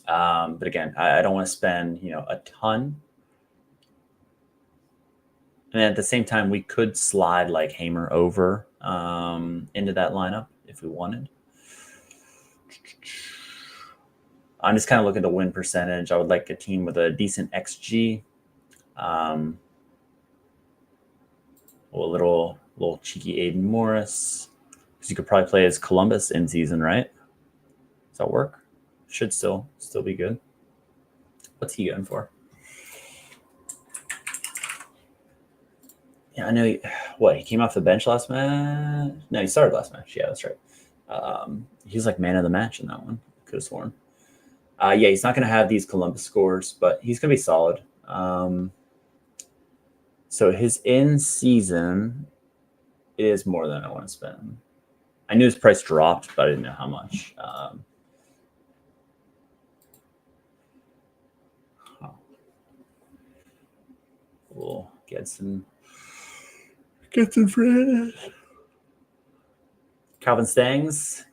But again, I don't want to spend a ton. And at the same time, we could slide like Hamer over into that lineup if we wanted. I'm just kind of looking to win percentage. I would like a team with a decent XG. A little cheeky Aiden Morris, because you could probably play as Columbus in season, right? Does that work? Should still be good. What's he going for? Yeah, I know. He came off the bench last match? No, he started last match. Yeah, that's right. He's like man of the match in that one. Could have sworn. Yeah, he's not going to have these Columbus scores, but he's going to be solid. So his in season is more than I want to spend. I knew his price dropped, but I didn't know how much. We'll get some friends. Calvin Stangs.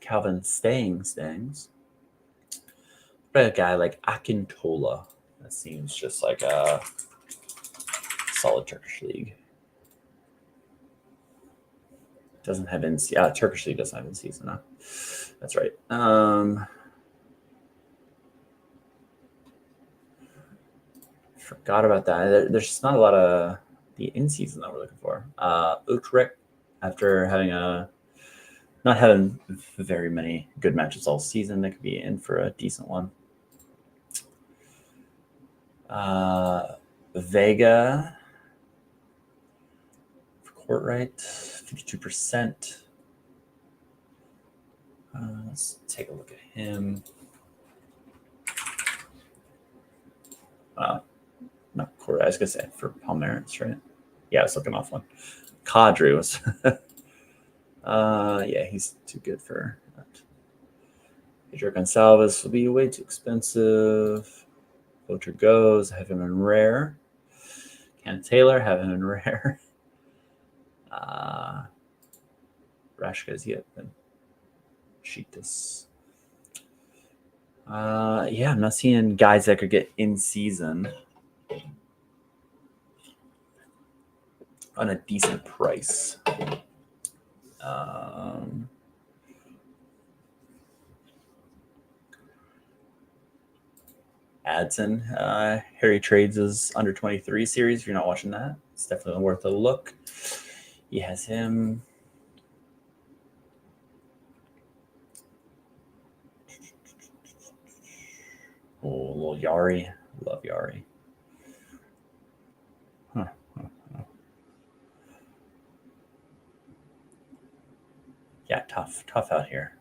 But a guy like Akintola. That seems just like a solid Turkish league. Doesn't have in Turkish league doesn't have in season. No. That's right. Forgot about that. There's just not a lot of the in season that we're looking for. Utrecht, after not having very many good matches all season, they could be in for a decent one. Vega, court right, 52%. Let's take a look at him. Not court. I was gonna say for Palmeiras, right? Yeah, I was looking off one. Kadri was. Yeah, he's too good for that. Pedro Gonçalves will be way too expensive. Poacher goes. Have him in rare. Ken Taylor, have him in rare. Rashka's yet then. Sheetus. Yeah, I'm not seeing guys that could get in season on a decent price. Adson, Harry Trades' is under 23 series. If you're not watching that, it's definitely worth a look. He has him. Oh, a little Yari. Love Yari. Yeah, tough out here.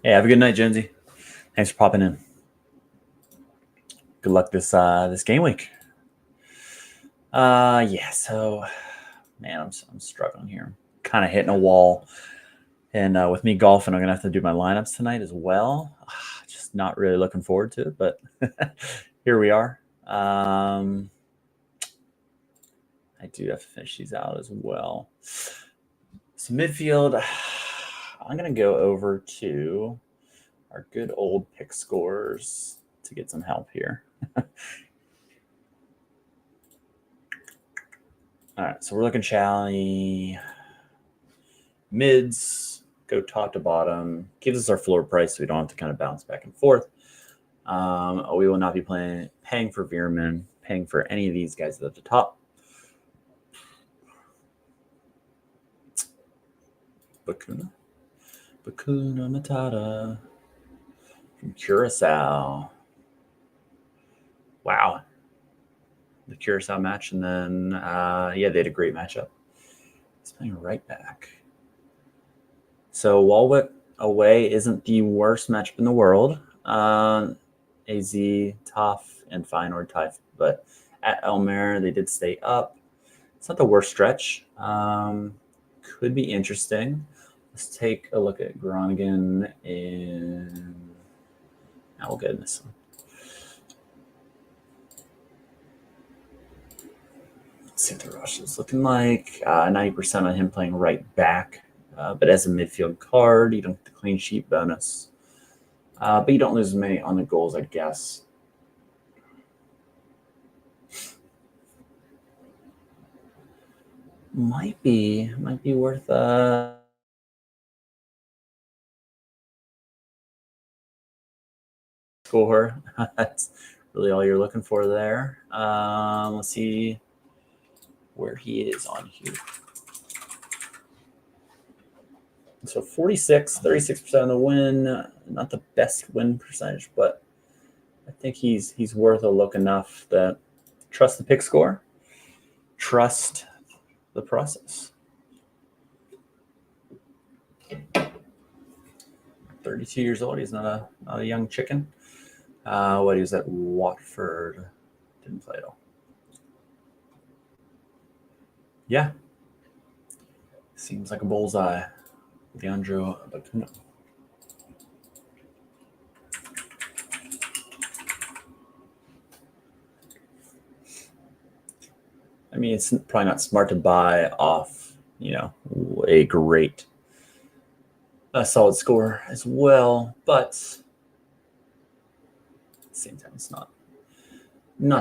Hey, have a good night, Jonesy. Thanks for popping in. Good luck this game week. Yeah. So, man, I'm struggling here. Kind of hitting a wall, and with me golfing, I'm gonna have to do my lineups tonight as well. Just not really looking forward to it, but here we are. I do have to finish these out as well. So midfield, I'm gonna go over to our good old pick scores to get some help here. All right, so we're looking Chally. Mids go top to bottom. Gives us our floor price so we don't have to kind of bounce back and forth. We will not be paying for Veerman, paying for any of these guys at the top. Bakuna Matata from Curacao. Wow. The Curacao match, and then they had a great matchup. He's playing right back. So Walwick away isn't the worst matchup in the world. AZ, tough, and Feyenoord tough, but at Elmer they did stay up. It's not the worst stretch. Could be interesting. Let's take a look at Groningen and now we'll get in this one. Let's see what the rush is looking like. 90% on him playing right back. But as a midfield card, you don't get the clean sheet bonus. But you don't lose as many on the goals, I guess. Might be worth score. That's really all you're looking for there. Let's see where he is on here. So 36% of the win. Not the best win percentage, but I think he's worth a look enough that trust the pick score, trust the process. 32 years old. He's not a young chicken. What he was at Watford. Didn't play at all. Yeah. Seems like a bullseye. Leandro Bacuna. I mean, it's probably not smart to buy off, a great, solid score as well, but at the same time, it's not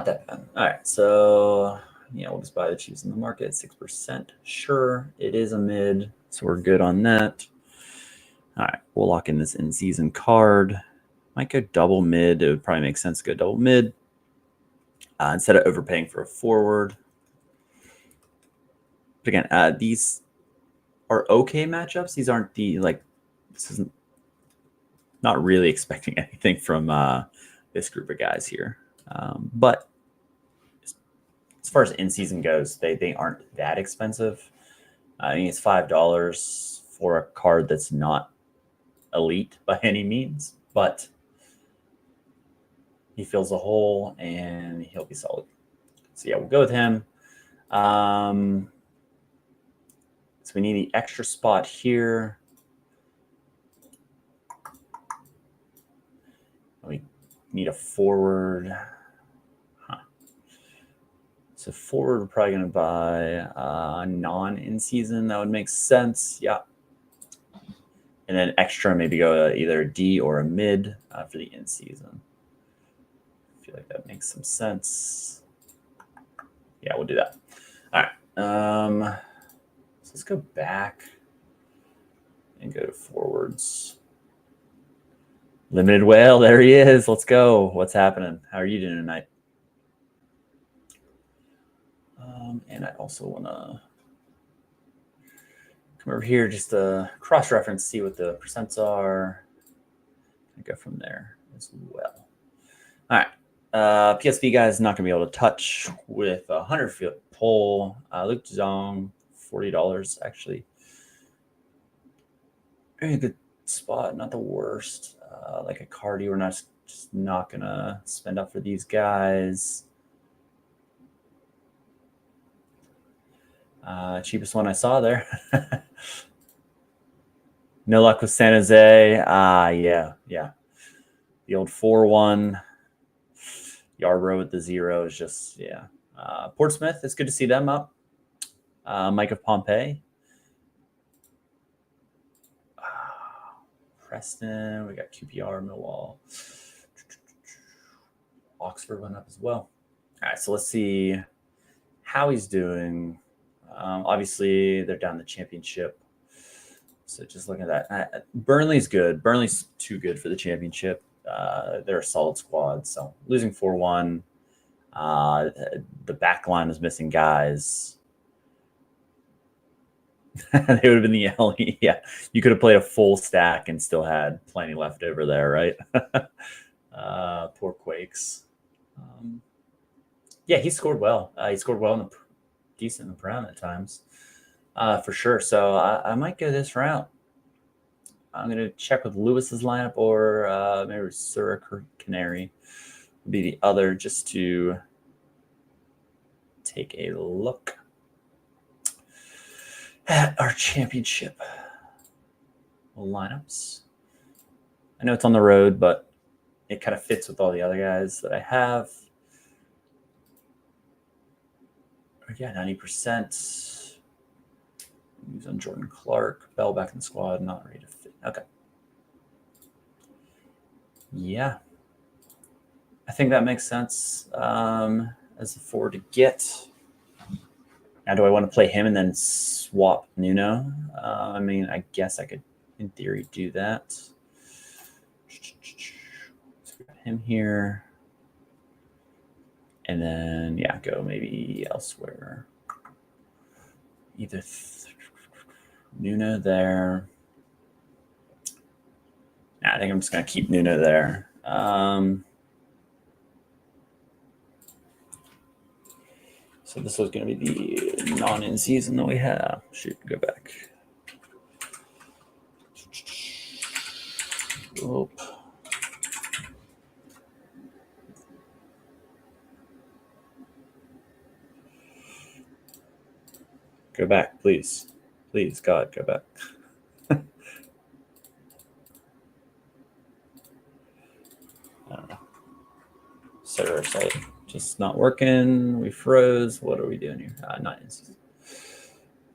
that bad. All right, so we'll just buy the Chiefs in the market, 6%. Sure, it is a mid, so we're good on that. All right, we'll lock in this in-season card. Might go double mid. It would probably make sense to go double mid instead of overpaying for a forward. But again, these are okay matchups. These aren't this isn't not really expecting anything from this group of guys here. But as far as in-season goes, they aren't that expensive. I mean, it's $5 for a card that's not elite by any means, but he fills a hole and he'll be solid. So yeah, we'll go with him. So we need the extra spot here. We need a forward. So forward, we're probably going to buy non-in-season. That would make sense. Yeah. And then extra, maybe go either a D or a mid for the in-season. I feel like that makes some sense. Yeah, we'll do that. All right. So let's go back and go to forwards. Limited whale, there he is. Let's go. What's happening? How are you doing tonight? And I also want to come over here just to cross-reference, see what the percents are. I go from there as well. All right. PSV guys not going to be able to touch with a 100-foot pole. Luke Zong, $40 actually. Very good spot, not the worst. Like a Cardi, we're just not going to spend up for these guys. Cheapest one I saw there. No luck with San Jose. Yeah. The old 4-1. Yarbrough with the 0 is just, yeah. Portsmouth, it's good to see them up. Mike of Pompey. Preston, we got QPR, Millwall. Oxford went up as well. All right, so let's see how he's doing. Obviously, they're down the championship. So just looking at that. Burnley's good. Burnley's too good for the championship. They're a solid squad. So losing 4-1. The back line is missing guys. They would have been the LE. Yeah, you could have played a full stack and still had plenty left over there, right? Poor Quakes. Yeah, he scored well. He scored well decent in the Prem at times, for sure. So I might go this route. I'm going to check with Lewis's lineup or maybe Sorare Canary would be the other, just to take a look at our championship lineups. I know it's on the road, but it kind of fits with all the other guys that I have. Yeah, 90%. Use on Jordan Clark. Bell back in the squad, not ready to fit. Okay. Yeah. I think that makes sense as a forward to get. Now, do I want to play him and then swap Nuno? I mean, I guess I could, in theory, do that. him here. And then, yeah, go maybe elsewhere. Either Nuno there. Nah, I think I'm just going to keep Nuno there. So this was going to be the non-in-season that we have. Shoot, go back. Oh. Go back, please. Please, God, go back. I don't know. Server site just not working. We froze. What are we doing here? Not in season.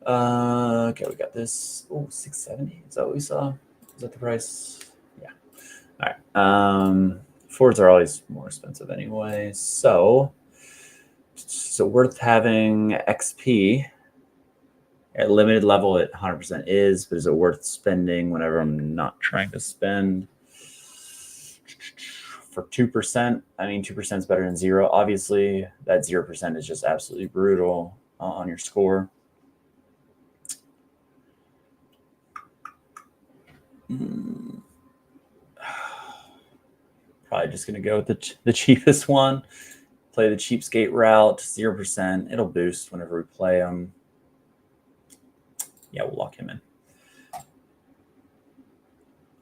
Okay, we got this. Oh, 670. Is that what we saw? Is that the price? Yeah. All right. Forwards are always more expensive anyway. So worth having XP at limited level at 100% is, but is it worth spending whenever I'm not trying to spend? For 2%, I mean, 2% is better than 0. Obviously, that 0% is just absolutely brutal on your score. Probably just going to go with the cheapest one. Play the cheapskate route, 0%. It'll boost whenever we play them. Yeah, we'll lock him in.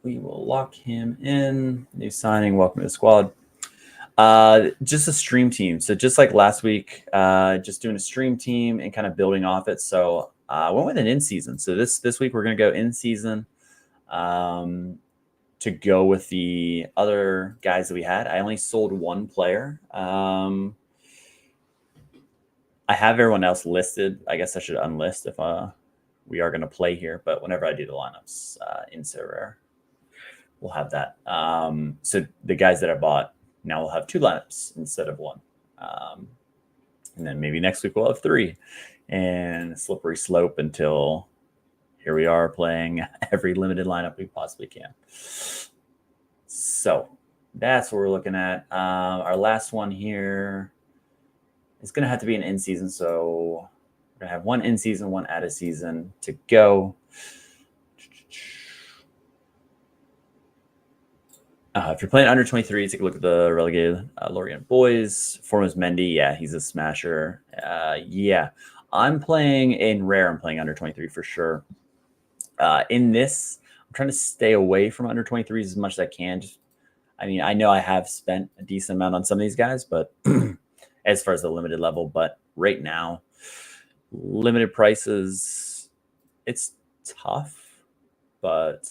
We will lock him in. New signing. Welcome to the squad. Just a stream team. So just like last week, just doing a stream team and kind of building off it. So I went with an in-season. So this week we're going to go in-season to go with the other guys that we had. I only sold one player. I have everyone else listed. I guess I should unlist if we are going to play here. But whenever I do the lineups in Sorare, we'll have that. So the guys that I bought, now we'll have 2 lineups instead of 1. And then maybe next week we'll have 3. And slippery slope until here we are playing every limited lineup we possibly can. So that's what we're looking at. Our last one here is going to have to be an in-season. So we're going to have 1 in-season, 1 out-of-season to go. If you're playing under 23, take a look at the relegated Lorient boys. Foremost Mendy, yeah, he's a smasher. Yeah, I'm playing in rare. I'm playing under 23 for sure. In this, I'm trying to stay away from under 23s as much as I can. I mean, I know I have spent a decent amount on some of these guys, but as far as the limited level, but right now, limited prices, it's tough, but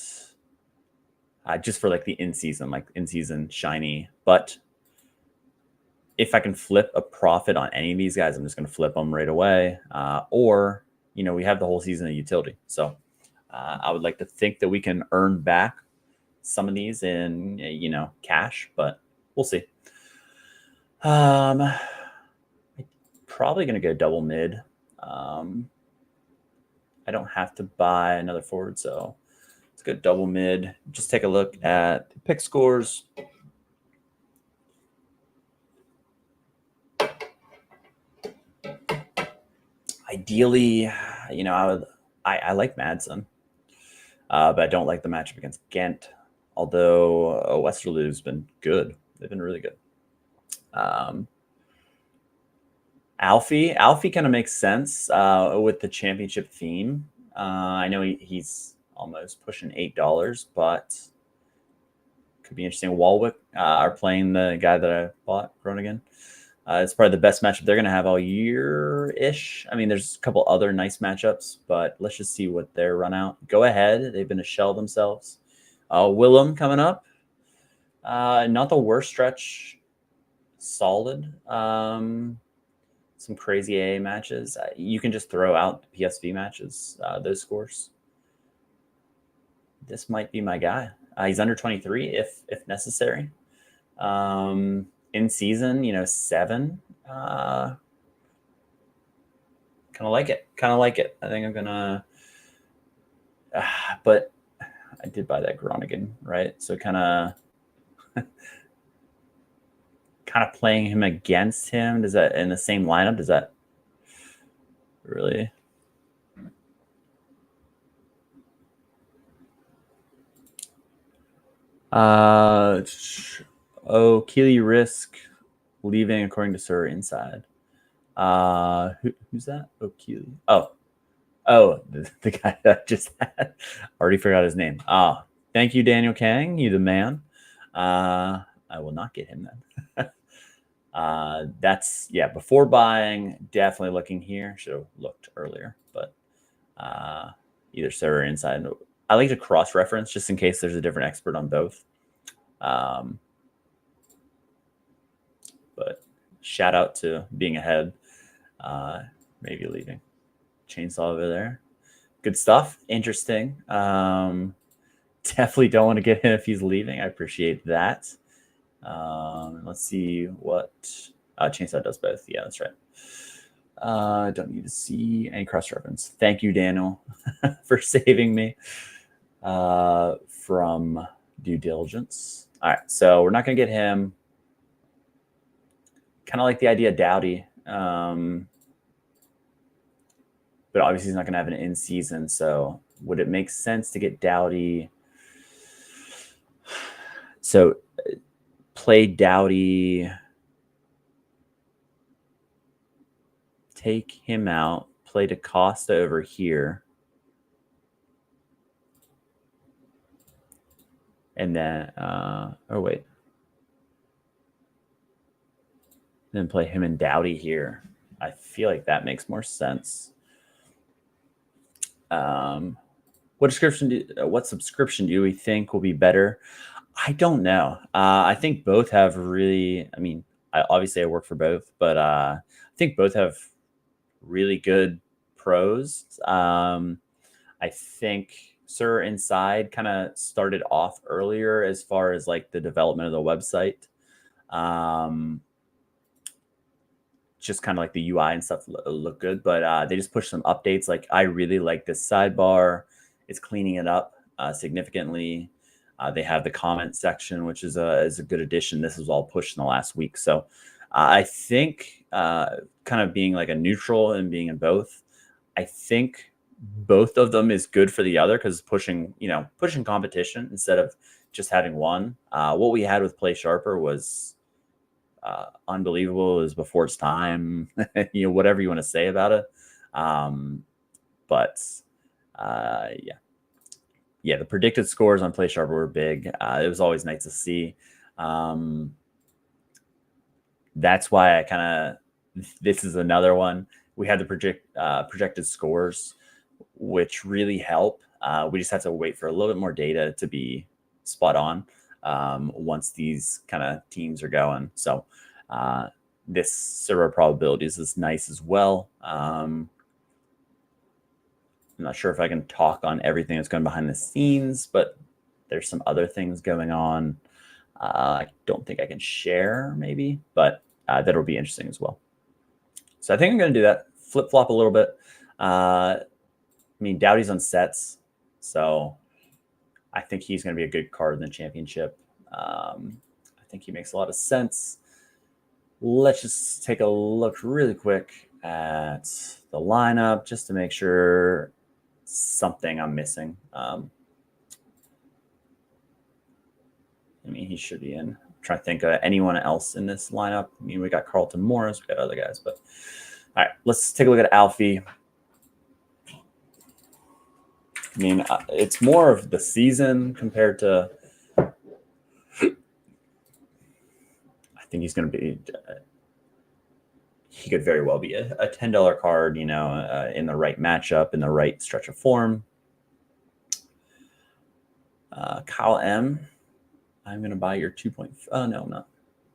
just for like the in-season shiny. But if I can flip a profit on any of these guys, I'm just going to flip them right away. Or, we have the whole season of utility. So I would like to think that we can earn back some of these in, cash, but we'll see. I'm probably going to go double mid. I don't have to buy another forward, so let's go double mid. Just take a look at the pick scores. Ideally, I like Madsen, but I don't like the matchup against Ghent. Although Westerlo's been good, they've been really good. Alfie kind of makes sense with the championship theme. I know he's almost pushing $8, but could be interesting. Walwick are playing the guy that I bought, Groningen. It's probably the best matchup they're going to have all year-ish. I mean, there's a couple other nice matchups, but let's just see what their run out. Go ahead. They've been a shell themselves. Willem coming up. Not the worst stretch. Solid. Some crazy AA matches. You can just throw out the PSV matches, those scores. This might be my guy. He's under 23 if necessary. In season, 7. Kind of like it. I think I'm gonna. But I did buy that Groningen, right? So kind of. kind of playing him against him. Does that in the same lineup? Does that really? Keely Risk leaving according to Sir Inside. Who's that? Keely. Oh, the guy that I just had. Already forgot his name. Thank you, Daniel Kang. You the man. I will not get him then. That's before buying, definitely looking here. Should have looked earlier, but either Sir or Inside. I like to cross-reference just in case there's a different expert on both. But shout out to being ahead, maybe leaving. Chainsaw over there. Good stuff. Interesting. Definitely don't want to get him if he's leaving. I appreciate that. Let's see what Chainsaw does both. Yeah, that's right. Don't need to see any cross-reference. Thank you, Daniel, for saving me from due diligence. All right, so we're not going to get him. Kind of like the idea of Dowdy. But obviously he's not going to have an in-season. So would it make sense to get Dowdy? So play Dowdy, take him out, play DaCosta over here. And then, then play him and Dowdy here. I feel like that makes more sense. What subscription do we think will be better? I don't know. I think both have really, obviously I work for both, but I think both have really good pros. I think Sir Inside kind of started off earlier as far as like the development of the website. Just kind of like the UI and stuff look good, but they just pushed some updates. Like I really like this sidebar. It's cleaning it up significantly. They have the comment section, which is a good addition. This was all pushed in the last week. So I think kind of being like a neutral and being in both, I think both of them is good for the other because pushing competition instead of just having one. What we had with Play Sharper was unbelievable. It was before its time, whatever you want to say about it. The predicted scores on Play Sharper were big. It was always nice to see. That's why I kind of, this is another one. We had the projected scores, which really help. We just have to wait for a little bit more data to be spot on once these kind of teams are going. So this server probabilities is nice as well. I'm not sure if I can talk on everything that's going behind the scenes, but there's some other things going on. I don't think I can share maybe, but that'll be interesting as well. So I think I'm going to do that. Flip-flop a little bit. Dowdy's on sets, so I think he's going to be a good card in the championship. I think he makes a lot of sense. Let's just take a look really quick at the lineup just to make sure something I'm missing. He should be in. I'm trying to think of anyone else in this lineup. We got Carlton Morris, we got other guys, but all right, let's take a look at Alfie. It's more of the season compared to. I think he's going to be. He could very well be a $10 card, in the right matchup, in the right stretch of form. Kyle M. I'm going to buy your 2. Oh, no, I'm not.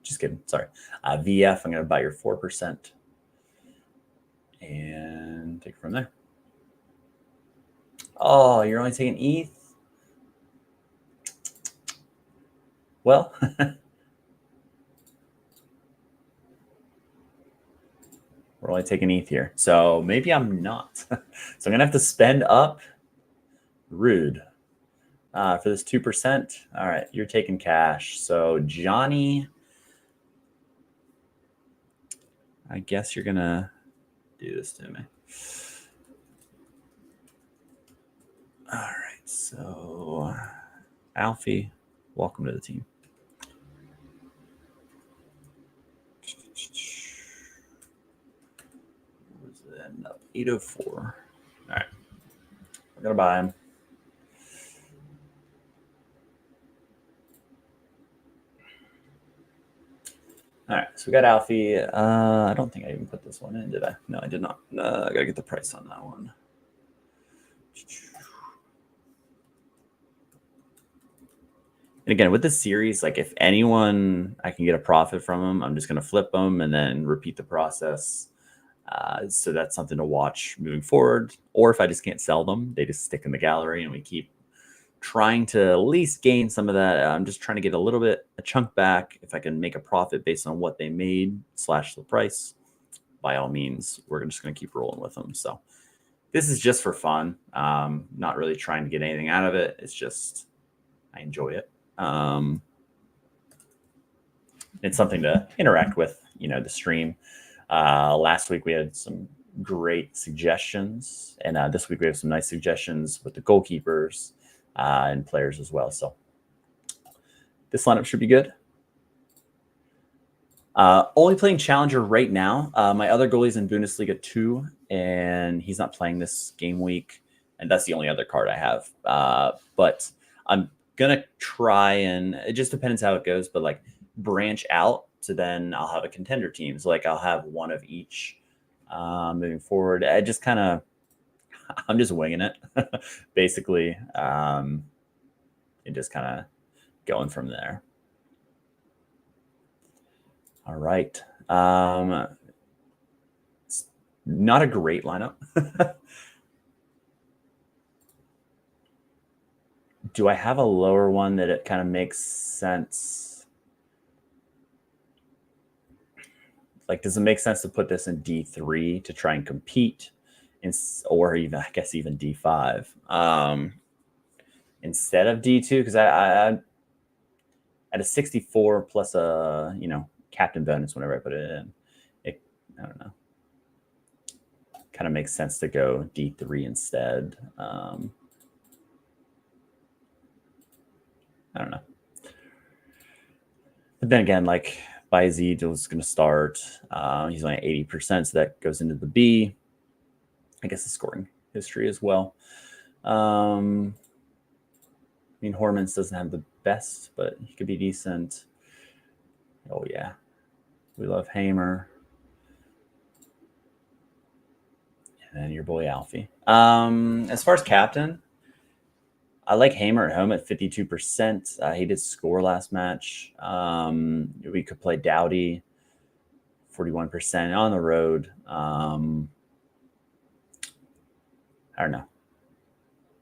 Just kidding. Sorry. VF, I'm going to buy your 4%. And take it from there. Oh, you're only taking ETH? Well, we're only taking ETH here. So maybe I'm not. So I'm going to have to spend up. Rude. For this 2%. All right, you're taking cash. So Johnny, I guess you're going to do this to me. All right. So, Alfie, welcome to the team. What was it? No, 804. All right. We're going to buy him. All right, so we got Alfie. I don't think I even put this one in, did I? No, I did not. I got to get the price on that one. And again, with this series, like if anyone I can get a profit from them, I'm just going to flip them and then repeat the process. So that's something to watch moving forward. Or if I just can't sell them, they just stick in the gallery and we keep trying to at least gain some of that. I'm just trying to get a chunk back. If I can make a profit based on what they made / the price, by all means, we're just going to keep rolling with them. So this is just for fun. Not really trying to get anything out of it. It's just, I enjoy it. It's something to interact with, the stream. Last week we had some great suggestions, and this week we have some nice suggestions with the goalkeepers and players as well. So this lineup should be good. Only playing Challenger right now. My other goalie's in Bundesliga 2, and he's not playing this game week, and that's the only other card I have. But I'm going to try, and it just depends how it goes, but like branch out, so then I'll have a contender team. So like I'll have one of each moving forward. I'm just winging it, basically, and just kind of going from there. All right. It's not a great lineup. Do I have a lower one that it kind of makes sense? Like, does it make sense to put this in D3 to try and compete, or even, I guess, even D5 instead of D2? Because I at a 64 plus a captain bonus whenever I put it in, I don't know. Kind of makes sense to go D3 instead. I don't know. But then again, like Bayezid was going to start. He's only at 80%, so that goes into the B. I guess the scoring history as well. I mean, Hormans doesn't have the best, but he could be decent. Oh, yeah. We love Hamer. And then your boy Alfie. As far as captain, I like Hamer at home at 52%. He did score last match. We could play Doughty, 41% on the road. I don't know.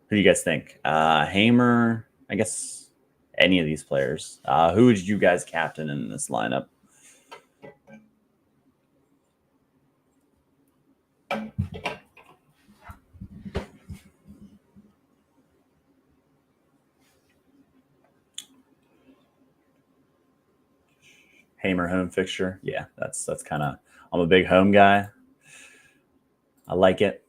Who do you guys think? Hamer, I guess any of these players. Who would you guys captain in this lineup? Hamer home fixture. Yeah, that's kind of, I'm a big home guy. I like it.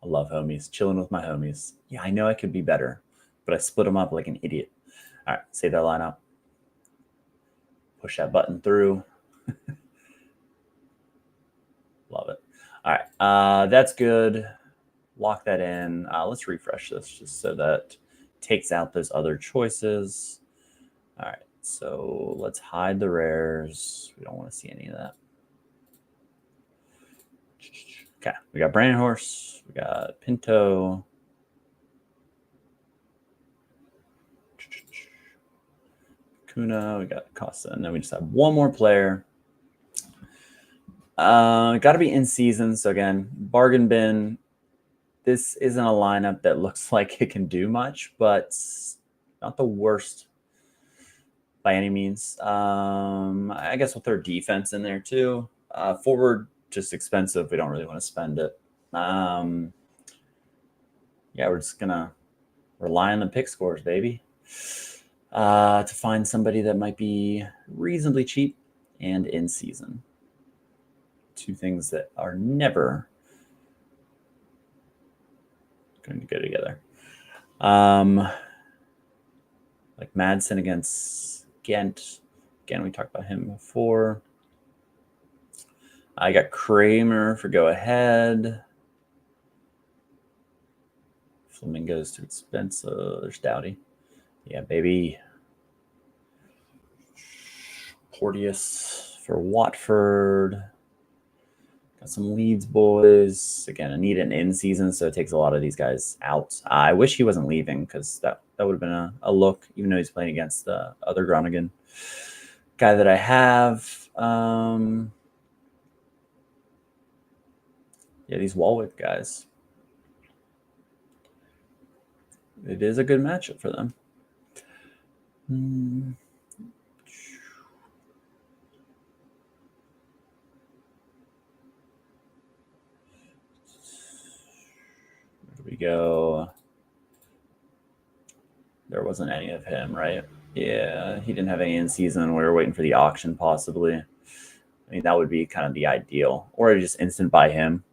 I love homies. Chilling with my homies. Yeah, I know I could be better, but I split them up like an idiot. All right, save that lineup. Push that button through. Love it. All right, that's good. Lock that in. Let's refresh this just so that takes out those other choices. All right, so let's hide the rares. We don't want to see any of that. Okay, we got Brandon Horse, we got Pinto, Kuna, we got Costa, and then we just have one more player. Got to be in season. So again, bargain bin. This isn't a lineup that looks like it can do much, but not the worst by any means. I guess we'll throw defense in there too. Forward, just expensive. We don't really want to spend it. Yeah, we're just gonna rely on the pick scores, baby, to find somebody that might be reasonably cheap and in season. two things that are never going to go together. Like Madsen against Ghent. Again, we talked about him before. I got Kramer for go ahead. Flamingo's too expensive. There's Doughty. Yeah, baby. Porteous for Watford. Got some Leeds boys. Again, I need an in season, so it takes a lot of these guys out. I wish he wasn't leaving because that would have been a look, even though he's playing against the other Groningen guy that I have. Yeah, these Walwick guys. It is a good matchup for them. There we go. There wasn't any of him, right? Yeah, he didn't have any in season. We were waiting for the auction, possibly. I mean, that would be kind of the ideal. Or just instant buy him.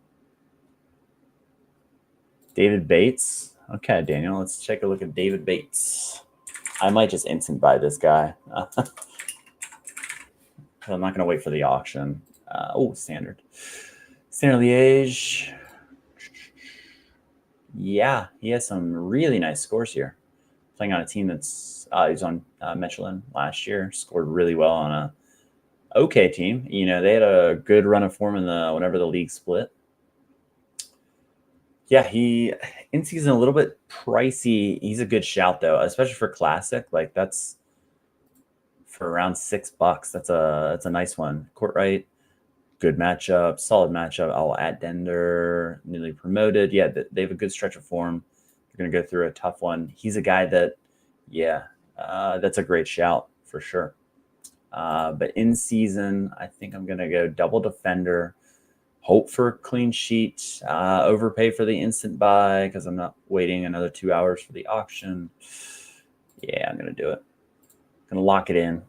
David Bates. Okay, Daniel, let's take a look at David Bates. I might just instant buy this guy. I'm not going to wait for the auction. Standard. Standard Liège. Yeah, he has some really nice scores here. Playing on a team that's he was on Michelin last year, scored really well on a okay team. You know, they had a good run of form in whenever the league split. Yeah, he in season a little bit pricey. He's a good shout though, especially for classic. Like that's for around $6. That's a nice one. Courtright, good matchup, solid matchup. I'll add Dender, newly promoted. Yeah, they have a good stretch of form. They're going to go through a tough one. He's a guy that, that's a great shout for sure. But in season, I think I'm going to go double defender, hope for a clean sheet, overpay for the instant buy because I'm not waiting another 2 hours for the auction. Yeah, I'm going to do it. I'm going to lock it in.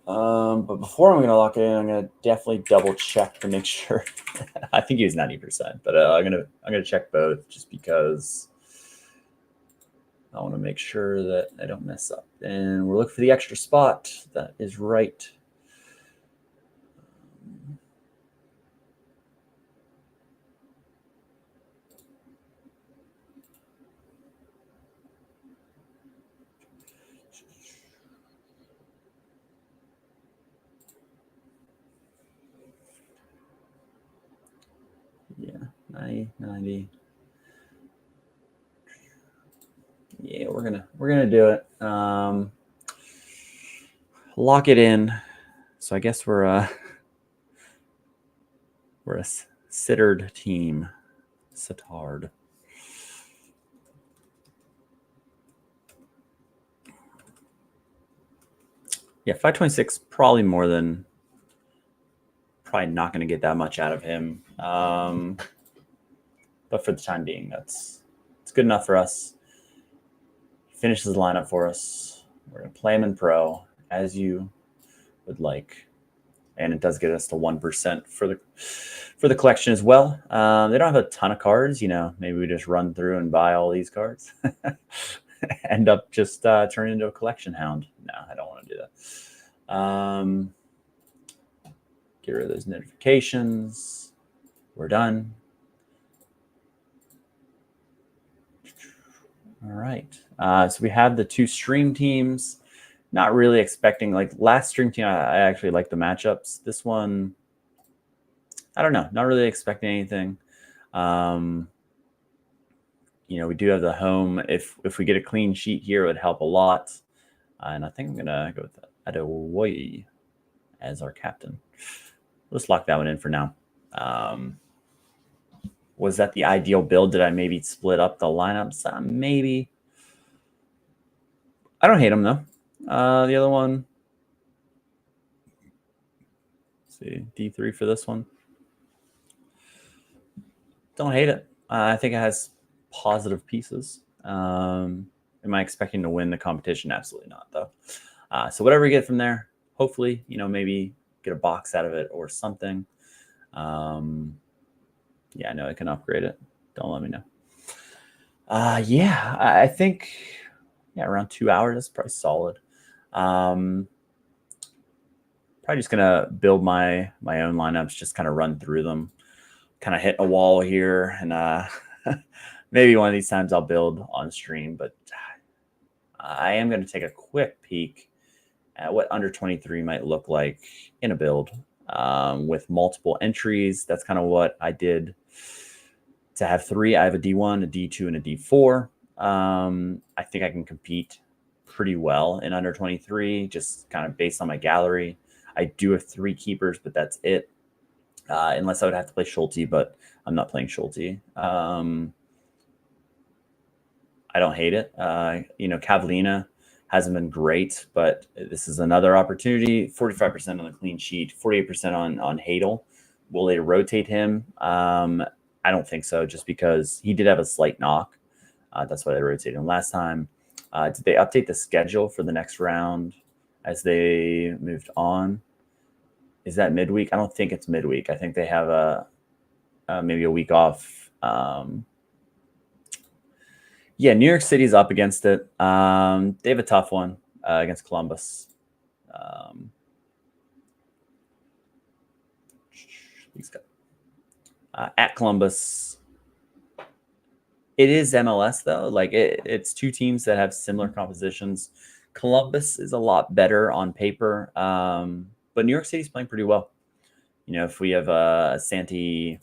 But before I'm going to lock it in, I'm going to definitely double check to make sure. I think he was 90%, but I'm going to check both just because I want to make sure that I don't mess up. And we're looking for the extra spot. That is right. Yeah, 90. Yeah, we're gonna do it. Lock it in. So I guess we're a sittered team. Sittard. Yeah, 526 probably not going to get that much out of him. But for the time being, it's good enough for us. He finishes the lineup for us. We're going to play him in pro as you would like. And it does get us to 1% for the collection as well. They don't have a ton of cards, maybe we just run through and buy all these cards. End up just turning into a collection hound. No, I don't want to do that. Get rid of those notifications. We're done. All right. So we have the two stream teams. Not really expecting, like last stream team, I actually like the matchups. This one, I don't know. Not really expecting anything. We do have the home. If we get a clean sheet here, it would help a lot. And I think I'm going to go with Adewoye as our captain. Let's lock that one in for now. Was that the ideal build? Did I maybe split up the lineups? Maybe. I don't hate them, though. The other one. Let's see, D3 for this one. Don't hate it. I think it has positive pieces. Am I expecting to win the competition? Absolutely not, though. So whatever we get from there, hopefully, maybe get a box out of it or something. Yeah, I know I can upgrade it. Don't let me know. Yeah, I think around 2 hours. That's probably solid. Probably just gonna build my own lineups, just kind of run through them, kind of hit a wall here, and maybe one of these times I'll build on stream. But I am going to take a quick peek at what under 23 might look like in a build with multiple entries. That's kind of what I did to have 3. I have a D1, a D2, and a D4. I think I can compete pretty well in under 23, just kind of based on my gallery. I do have 3 keepers, but that's it. Unless I would have to play Schulte, but I'm not playing Schulte. I don't hate it. Cavallina hasn't been great, but this is another opportunity. 45% on the clean sheet, 48% on Hadel. Will they rotate him? I don't think so, just because he did have a slight knock. That's why they rotated him last time. Did they update the schedule for the next round as they moved on? Is that midweek? I don't think it's midweek. I think they have maybe a week off. Yeah, New York City's up against it. They have a tough one against Columbus. At Columbus. It is MLS, though. Like, it's 2 teams that have similar compositions. Columbus is a lot better on paper, but New York City's playing pretty well. If we have a Santi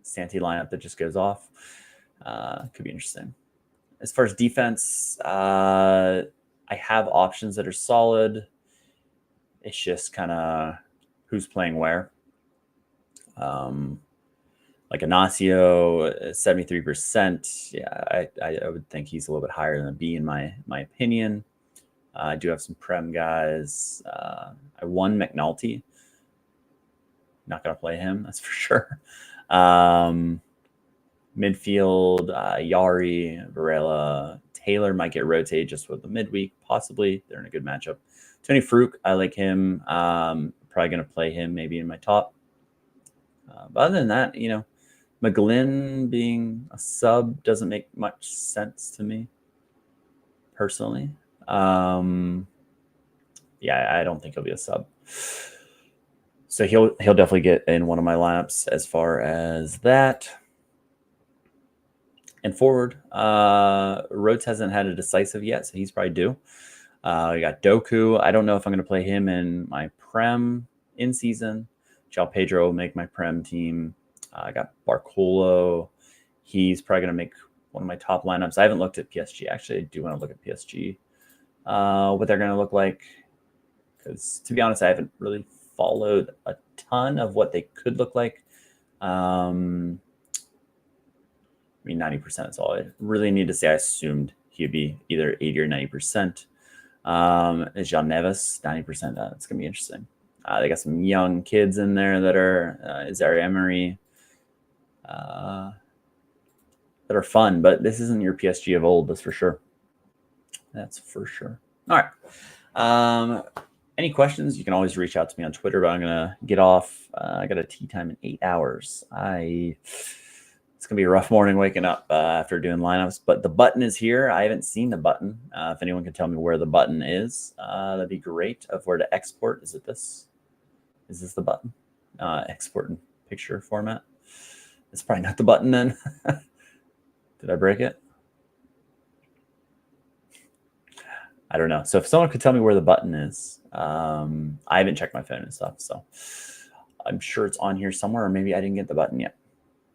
lineup that just goes off, could be interesting. As far as defense, I have options that are solid. It's just kind of who's playing where. Like Inacio, 73%. Yeah, I would think he's a little bit higher than a B in my opinion. I do have some Prem guys. I won McNulty. Not going to play him, that's for sure. Midfield, Yari, Varela, Taylor might get rotated just with the midweek, possibly. They're in a good matchup. Tony Fruch, I like him. Probably going to play him maybe in my top. But other than that, McGlynn being a sub doesn't make much sense to me, personally. Yeah, I don't think he'll be a sub. So he'll definitely get in one of my lineups as far as that. And forward, Rhodes hasn't had a decisive yet, so he's probably due. We got Doku. I don't know if I'm going to play him in my Prem in season. João Pedro will make my Prem team. I got Barcolo. He's probably going to make one of my top lineups. I haven't looked at PSG. Actually, I do want to look at PSG, what they're going to look like. Because, to be honest, I haven't really followed a ton of what they could look like. I mean, 90% is all I really need to say. I assumed he'd be either 80 or 90%. Jean Neves, 90%. That's going to be interesting. They got some young kids in there that are Zaire Emery. That are fun, but this isn't your PSG of old, that's for sure. That's for sure. All right. Any questions, you can always reach out to me on Twitter, but I'm going to get off. I got a tea time in 8 hours. It's going to be a rough morning waking up after doing lineups, but the button is here. I haven't seen the button. If anyone can tell me where the button is, that'd be great. Of where to export. Is it this? Is this the button? Export in picture format. It's probably not the button then. Did I break it? I don't know. So if someone could tell me where the button is, I haven't checked my phone and stuff, so I'm sure it's on here somewhere, or maybe I didn't get the button yet.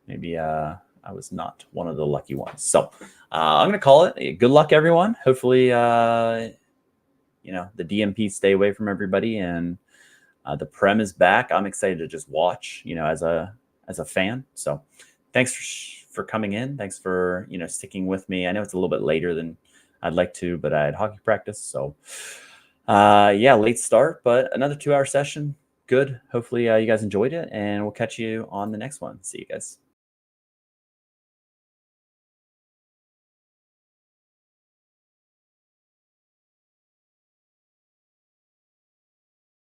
Maybe I was not one of the lucky ones. So I'm going to call it. Good luck, everyone. Hopefully, the DMP stay away from everybody, and the Prem is back. I'm excited to just watch, as a fan. So thanks for coming in. Thanks for, sticking with me. I know it's a little bit later than I'd like to, but I had hockey practice. So, late start, but another 2-hour session. Good. Hopefully you guys enjoyed it, and we'll catch you on the next one. See you guys.